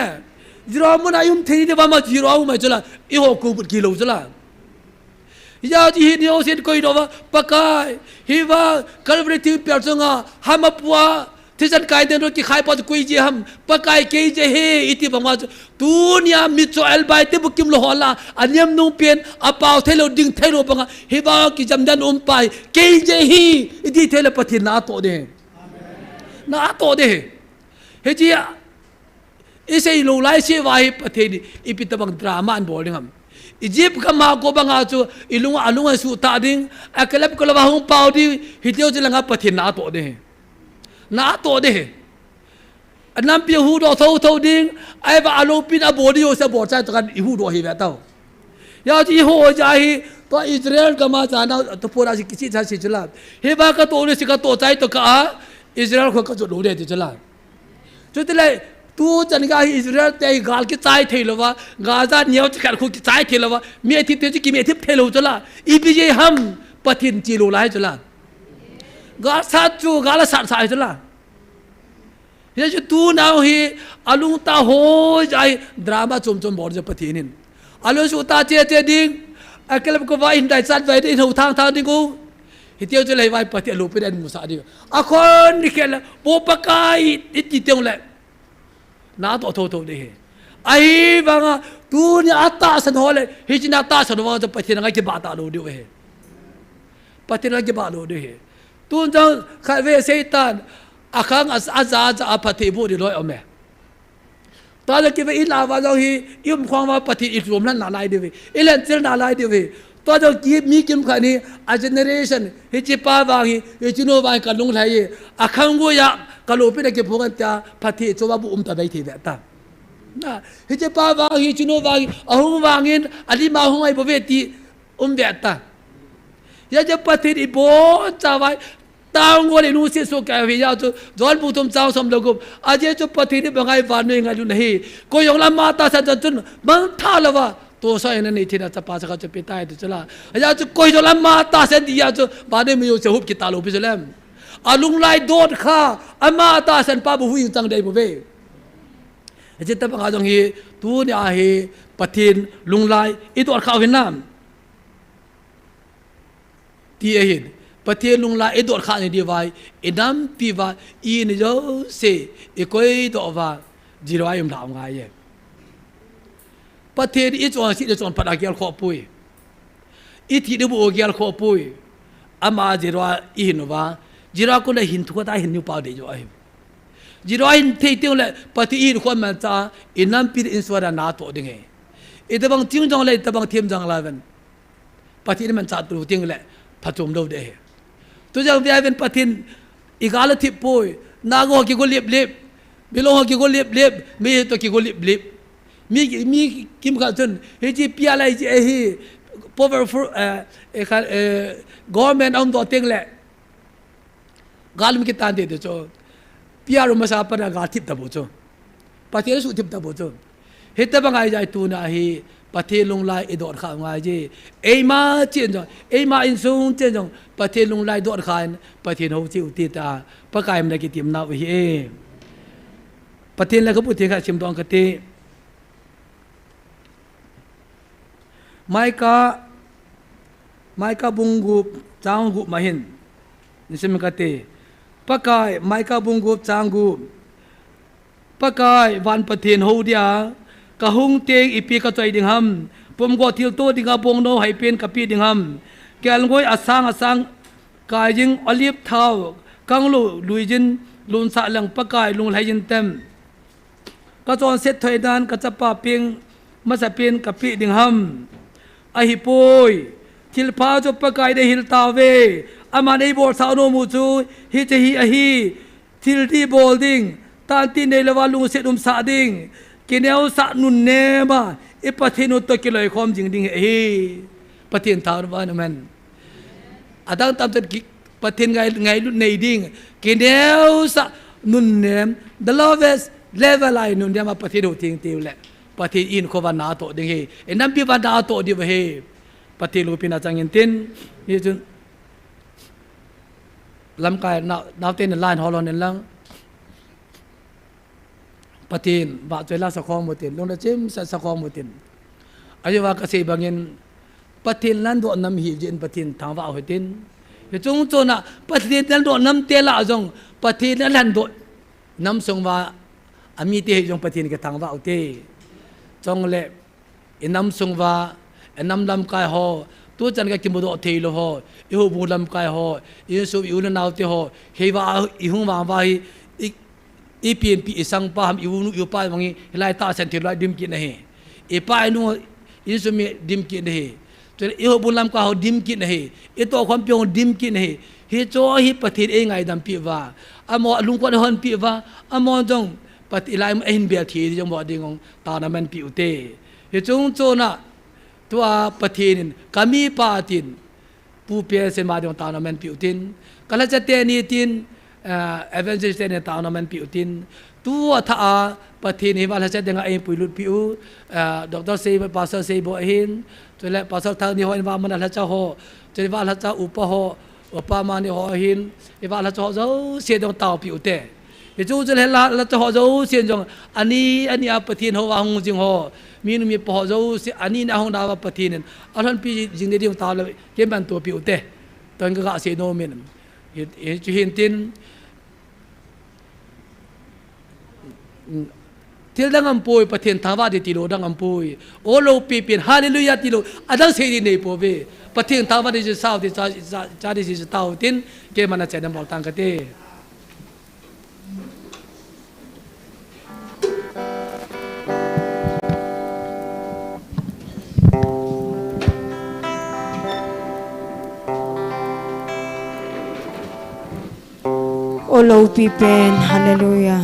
zero มันไอ้ยุ่งเทนี่ว่ามา zero ไม่จุละอีหกูบุตรกิโลจุละยาจีนี่โอเซนกูอีโนวะปากายฮีว่าคัลเวอร์ทีเปียร์ซงาฮามาปัวที่ฉันกายเดินรถที่ขายปอดกุยเจียมปากายเกยเจเฮอิติบังว่าตูเนี่ยมิโซเอลบายเตบุกิมโลฮอลาอันยมนุ่งเปลี่ยนอาเปาเทโลดิ่งเทโลบังฮีว่ากิจำดันไปเกยเจฮีอิติเทโลปฏินาโตเดนาโตเดเฮจีอิเซโลไลเชวายปฏิอิปิตบังดราม่าอันบอลนะครับอียิปต์ก็มาโกบังอาจูอิลุงอาลุงสุตาดิ่งอักเลบกลบะฮงปาวดีฮิเทียวจิลังปฏินาโตเดนาโตเดอันนั้นเปียหูดอเท่าดิ่งไอ้บ้าอารมณ์ปินอบอดีโอเสบอดใจตกันอีหูดอฮีแบบเท่ายาจีโฮใจตัวอิสราเอลก็มาจานาตัวพูดอะไรกิจการสิจุลาเฮบ้าก็ตัวนี้สิก็ตัวใจตัวก็อิสราเอลเขาก็จุดรู้เด็ดจุลาจุดเลยตัวจันกาอิสราเอลแต่กาลกิใจเทลวะกาซาเนียวจะการคุกใจเทลวะมีอาทิตย์เดียวจะกินมีอาทิตย์เทลจุลาอีพีเจฮัมปฏินจิโลไลจุลากาซาจูกาลสัตสายจุลาเฮ้ยจูน่าฮีอาลุงตาโหใจดราม่าจมบอดจะปฏินินอาลุงสุตาเจดิ่งไอ้เคลบก็ว่าอินได้สัตว์ไว้ในหูทางดิ่งกูฮิตเดียวจะเลยไว้ปฏิลูเป็นอันมุสาดีอาคนนี่แค่ละโบปากายอิติเตียงเลยน้าโตเดฮไอ้บางตูเนี่ยอัตตาสันหอเลยฮิจินาตาสันว่าจะปฏินังกี่บาตาโลดีเวปฏินังกี่บาโลดีตูนจังข้าเวเซตันอาคังอาซาจะอาปฏิบูดีร้อยเอาแม่ตอนนี้ว่าอิลาวาเราฮียุ่มความว่าปฏิอิสรวมนั้นนาลายดีเวอิเลนเซลนาลายดีเวตอนนี้มีกิมขันี่อาเจเนเรชันฮิจิปาวาฮีฮิจิโนวากันลงไหลอาคังกูยากะโลเป็นเก็บพวกกันจะปฏิจวบบุมตะไปทีแบบนั้นนะฮิจิปาวาฮีจิโนวาฮีอาหุงวางินอดีมาหุงไอบ่เวทีแบบนั้นยาจะปฏิอิโบจาวายตาวงเลยนู้นเสียสุขแก่วิญญาณจุจวนบุตรเจ้าสมรกุมอาเจจุปฏิทิบังไงวานยังไงดูนี่ก็ยองละมาตาสัจจุนบังท่าละวะตัวสายนั้นนี่ที่น่าจะป้าจะเขาจะไปตายตัวจุละอาจจะก็ยองละมาตาเสดียาจุบ้านนี้มีอยู่เสียหุบกิตาลูพิจเลมอาลุงไล่โดดข้าอามาตาเส้นป้าบุหุยจังได้บุเวอาจจะตั้งอาจงฮีตัวเนี่ยอาฮีปฏินลุงไล่อีตัวข้าวเวียดนามที่เห็นปฏิลุงลาเอดอร์ข้าในดีวายเอดัมปีวาอีนโจเซเอโคยตัวว่าจีรวายุมถามไงเย่ปฏิอีจวนสิเดจวนพัดอาเกียลขอปุยอีที่ดูบุอาเกียลขอปุยอามาจีรวาอีหินว่าจีรวาคนละหินทุกท่าหินนิวปาวเดจวายจีรวาหินเที่ยวเลยปฏิอีคนมันจะเอนัมปีอินสวดานาตัวดิ่งเอตบังทิ้งจังเลยตบังเทียมจังลาวันปฏินี่มันจัดตัวทิ้งเลยพัดจมดูเดตัวอย่างที่เป็นปฏินอีกาลทิพย์นางหัวกิโกเล็บบิโลหัวกิโกเล็บมีตัวกิโกเล็บมีกิมขัดจนเฮจิพิอาไลจิเอฮี powerful government อันตัวเต็งแหละกาลมิกิตันเดชโจพิอารุมาซาปนากาทิพย์ตะบุโจปฏิรูปทิพย์ตะบุโจเฮตบังไอใจตัวน่ะฮี ประเทศลงลายดอดข่าวงายจีเอ้มาเจียนจงเอ้มาอินซุงเจียนจงประเทศลงลายดอดข่าวประเทศเขาจิอุติตาประกายมันได้กิติมนาวิเอประเทศแล้วก็พูดถึงการชิมตองกติไม่กาบุงกุบจางกุบมาเห็นนี่สิมกติประกายไม่กาบุงกุบจางกุบประกายวันประเทศเขาเดียกะหุงเตียงอีปีกระจายดิ่งหำผมก็ทิวตัวดิ่งบงโนให้เป็นกะปีดิ่งหำแกลงวยอสังกายยิงอลิฟเท้ากังลุลุยจินลุนสะหลังประกายลุงไหลยินเต็มก็จอนเสร็จถอยดานก็จะป่าเพียงมาจะเป็นกะปีดิ่งหำไอฮิปอยทิลพาจบประกายได้ฮิลตาเวอามาในบอลสาวโนมูจูฮิจะฮิอฮีทิลที่บอลดิ่งตานที่ในละวันลุงเสร็จสะดิ่งกินเอาสักนุนเนมาไอประเทศนู้นตัวกิเลสความจริงดิ่งประเทศทาวน์วันนั้นอาดังตามตัวประเทศไงรุ่นในดิ่งกินเอาสักนุนเนม the lowest level ไอนุนเนมาประเทศนู้นทิ้งเตียวแหละประเทศอินโควันนาโตดิ่งไอ้นั่นพิบัตินาโตดิ่งประเทศลูกพินาจังยินตินยี่จุนลำกายนาวเต้นลายฮอลล์นั่นลังปฏินบาดใจลาสะคองมุตินลงละจิมสะคองมุตินอายุว่ากษตรบางเงินปฏินนั้นโดนน้ำหิวเย็นปฏินทางว่าเอาตินจงโจนะปฏินนั้นโดนน้ำเตละจงปฏินนั้นโดนน้ำทรงว่าอามีเตจงปฏินกับทางว่าเอาเตจงเละน้ำทรงว่าน้ำลำกายหอตัวจันก็กินบุตรเทโลหออีหูบุลำกายหออีสุบอีอุลนาวเตหอเฮว่าอีหุงว่าอีเปลี่ยนปีสังปามอีวุนุอีป้ายวังงี้ไล่ตาเซนติลายดิมกินนะเฮอีป้ายนู้อีสุมีดิมกินนะเฮจนอีหูบุลำกายหอดิมกินนะเฮอีตัวความเพียงดิมกินนะเฮเฮโจฮิปฏิเองไงดำปีว่าอมอลุงกวนฮอนปีว่าอมอจงปฏิไลมันเอ็นเบียทีจงบอกดิ่งตานามันปีอุเตเฮจงโจนะตัวปฏินินกามีปาตินผู้เปียเสมาดงตานามันปีอุตินกัลจะเตนีตินเอเวนเจอร์เซนตาวนามันปิวตินตัวท่าปฏินิวัลเสด็จงไอ้ปุยลุดปิวดรเซย์ภาษาเซย์บอกเห็นตัวแรกภาษาทางนี้หัวอินวามันละเจ้าหัวจนว่าละเจ้าอุปหัวอุปมานี่หัวเห็นอิวาละเจ้าเจ้าเสียดงตาวปิวเตะจู่จะเห็นละเจ้าเจ้าเสียจงอันนี้ปฏินหัวหงจิงหัวมีนุ่มมีปหัวเจ้าอันนี้นะหงดาวปฏินินอันนั้นปีจิงเดียวตาวเลยเก็บมันตัวปิวเตะตอนก็กะเสียโนมินเห็นตินที่ดังอัมพุยประเทศทาวาดิติโลดังอัมพุยโอโลปีเป็นฮาเลลูยาติโลอาดังเสดีในโปเวประเทศทาวาดิจิสาวดิจาดิจิตาวตินเกมันจะนำบอกตังกะเตโอโลปีเป็นฮาเลลูยา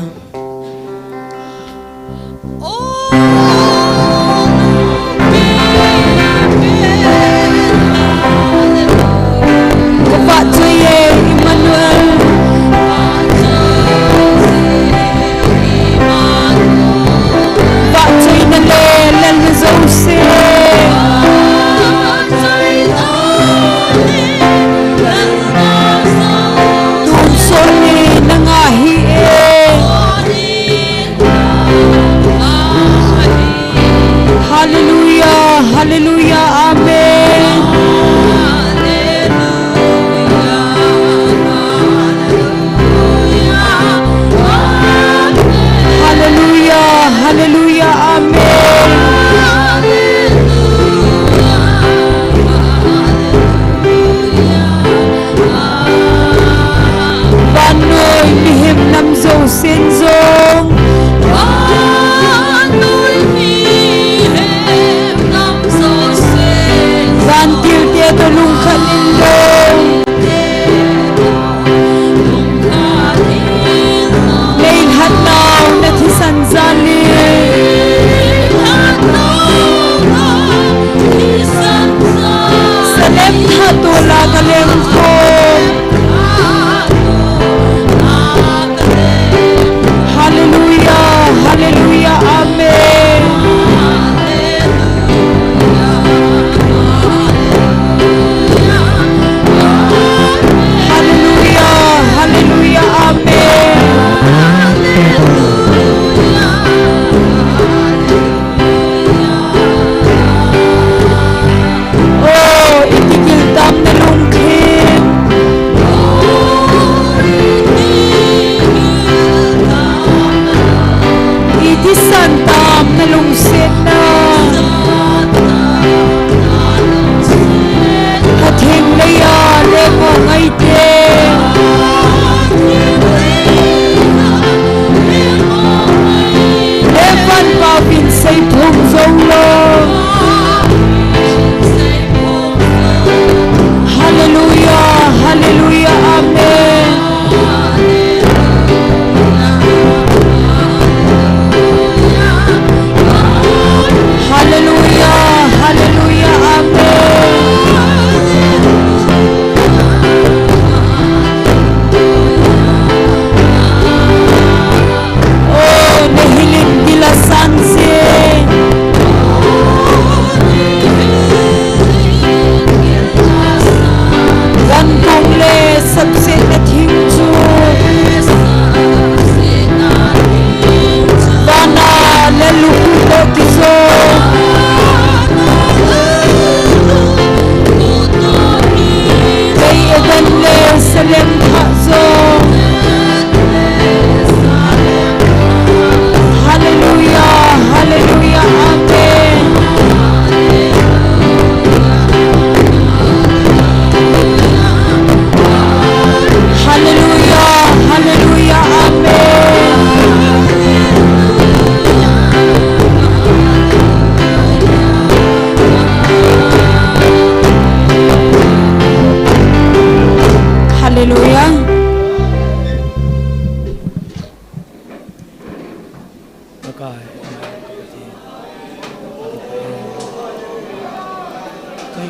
เ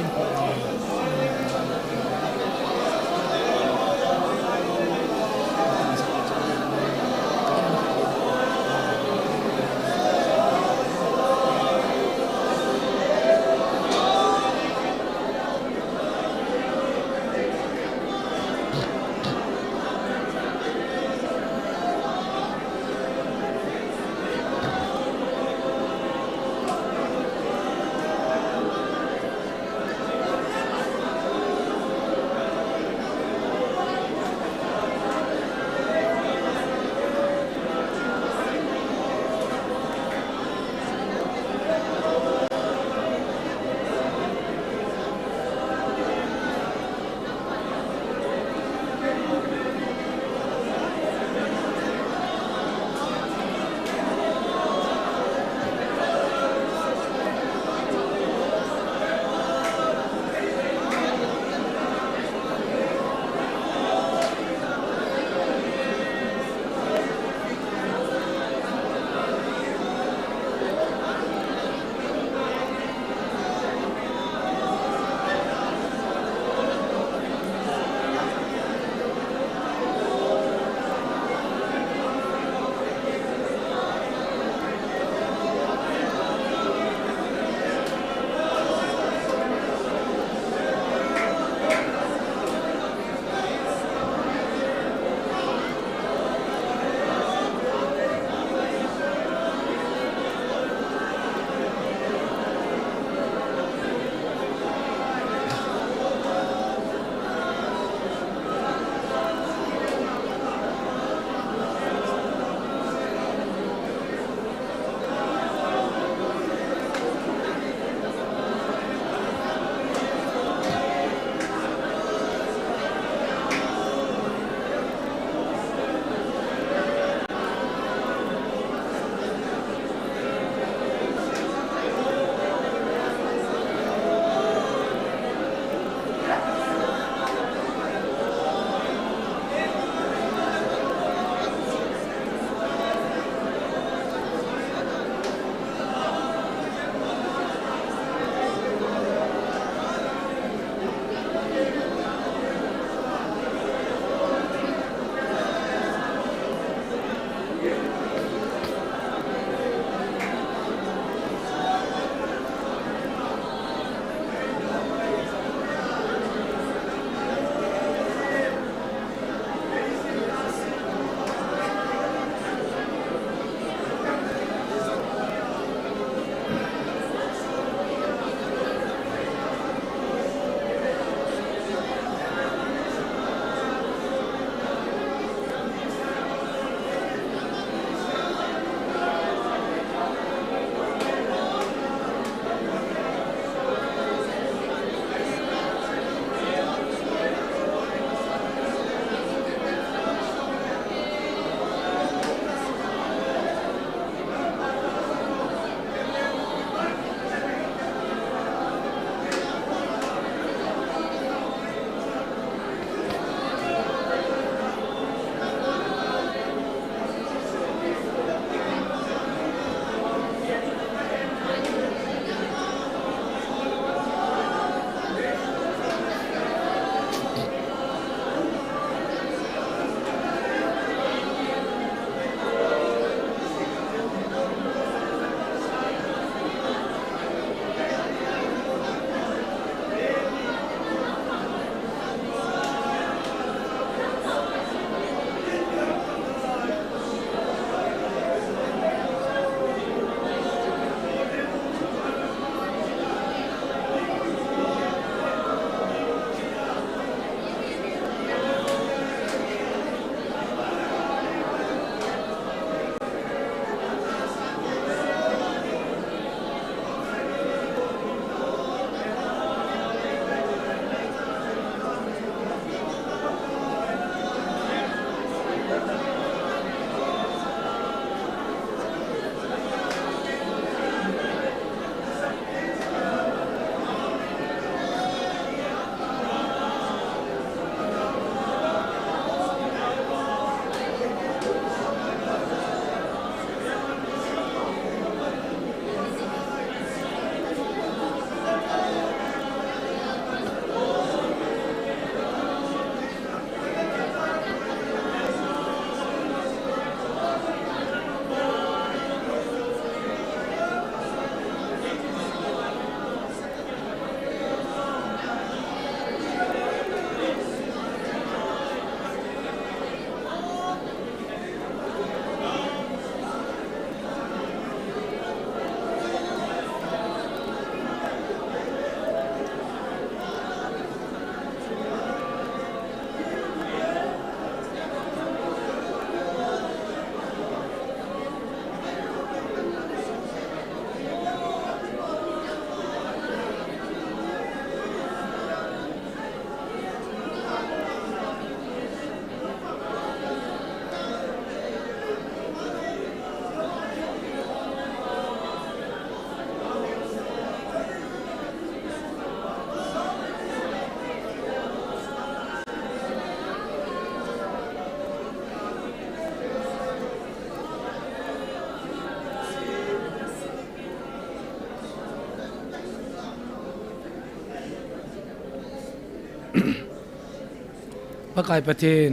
pakai patin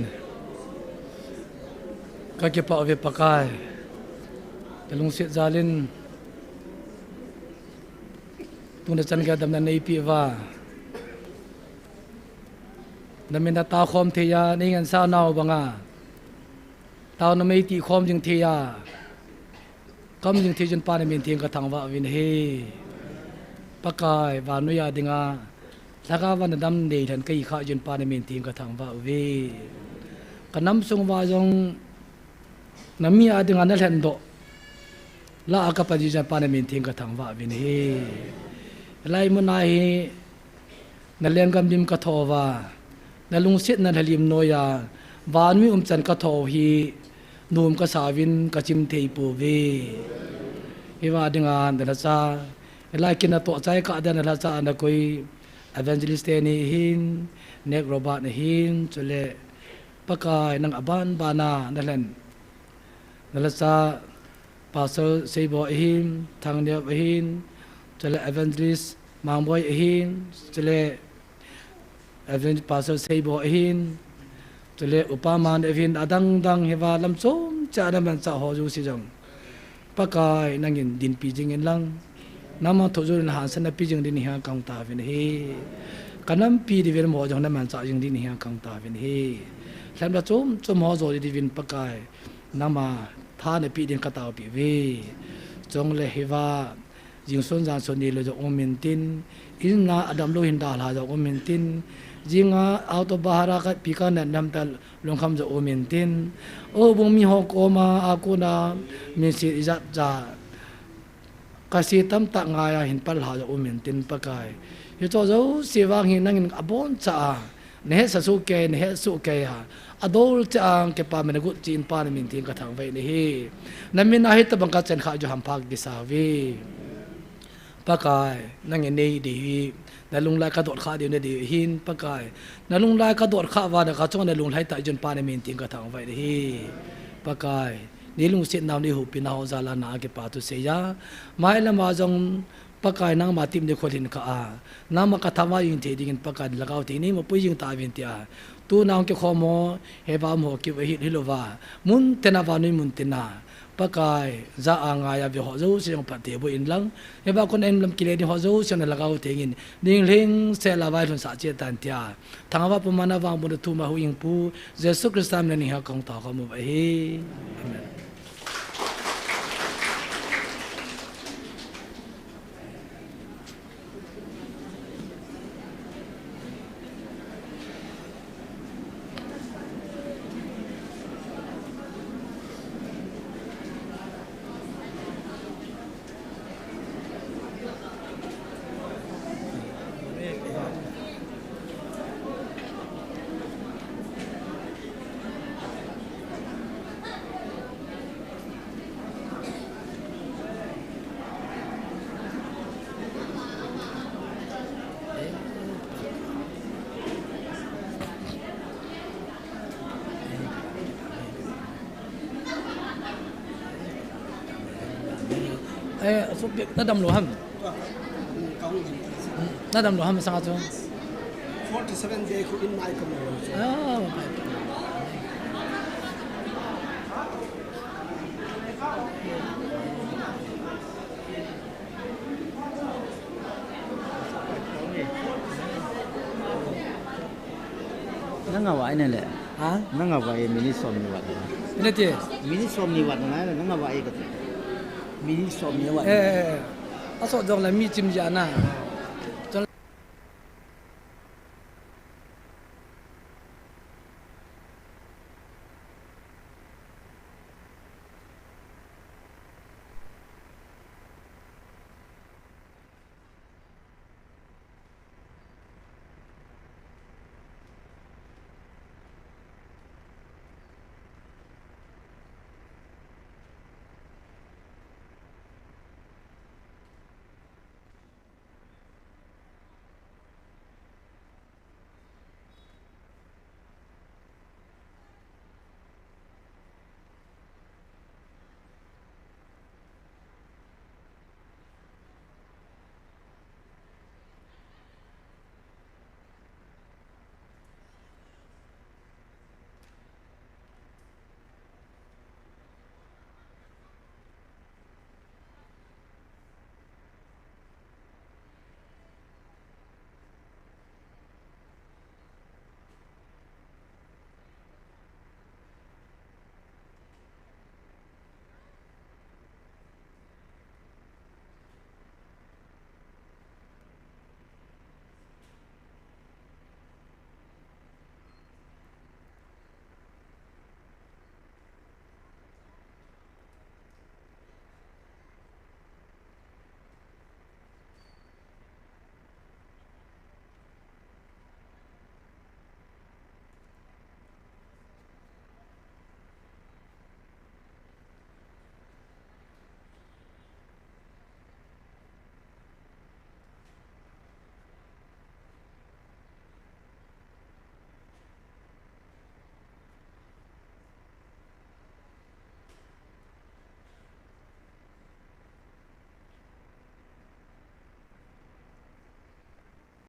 kaki pa ove pakai telung sit zalin tuna chan ga dam na nei pi wa namina ta khom theya ni ngan sa naw banga taw na mei ti khom jing theya kam jing the jun pa ne min thiang ka thang wa win he pakai wa nu ya dinga laka van dam nei than kai kha jun pa ne min thiang ka thang wa we kanam sung wa jong nami a dinga na len do la aka pa ji jan pa ne min thiang ka thang wa win he lai mun na hi na leng gam dim ka tho wa na lung sit na halim noya van mi chan ka tho hi num ka sawin ka chim thei pu ve hi wa dinga da cha lai kin na to chai ka da na cha na koi evangelist ni hin nek robot ni hin chule pakai nang aban bana na len na cha pastor seibo hin thang ne hin chule evangelist mangboy hin chule evangelist pastor seibo hin chule upaman evin adang dang hewa lam chom cha na man cha ho ju si jong pakai nangin din pi jing en lang nama thoju na han san pi jing din ha kang ta vin he kanam pi di vel mo jong na man cha jing din ha kang ta vin he lam la chom chom ho zo di vin pakai nama tha ne pi din ka ta pi ve chong le hewa jing son jan son ni lo jo omin tin in na adam lo hin da la jo omin tin jinga auto bahara ka pika na nam tal longkham jo omin tin o bong mi ho ko ma akuna mi si izat ja kasi tam ta nga ya hin pal ha jo omin tin pakai yo cho zo si wang hin nang abon cha ne sa su ke ne su ke ha adol cha ke pa me gu chin pa ne min tin ka thang ve ne hi namin na hi ta bang ka chen kha jo ham phak gi sa vi pakai nang nei di na lung lai ka dot kha de ne di hin pakai na lung lai ka dot kha wa na ka chong na lung lai ta jun pa ne min ting ka thang vai de hi pakai ni lung sit naw ni hu pin haw za la na ke pa tu se ya mai la ma jong pakai nang ma tim de kholin ka a na ma ka thama yin the ding pakai lagaw ti ni mo pu yin ta vin tia tu naw ke khomo he ba mo ki hi hilova mun tena wa ni mun tena pakai za anga ya bi ho zo siang pa te bo in lang e ba kon en lam kile di ho zo siang na lagaw tengin ding ling se la vai thon sa che tan tia thanga wa pumana wa mo tu ma hu ing pu jesu christam na ni ha kong ta ko mo ba he amen so na dam lo ham na dam lo ham sa cho 47 day ko in my community nanga wa ina le ha nanga wa e mini som ni wa ina te mini som ni wa na nanga wa e ka mini som ni wa aso dong la mi chim ja na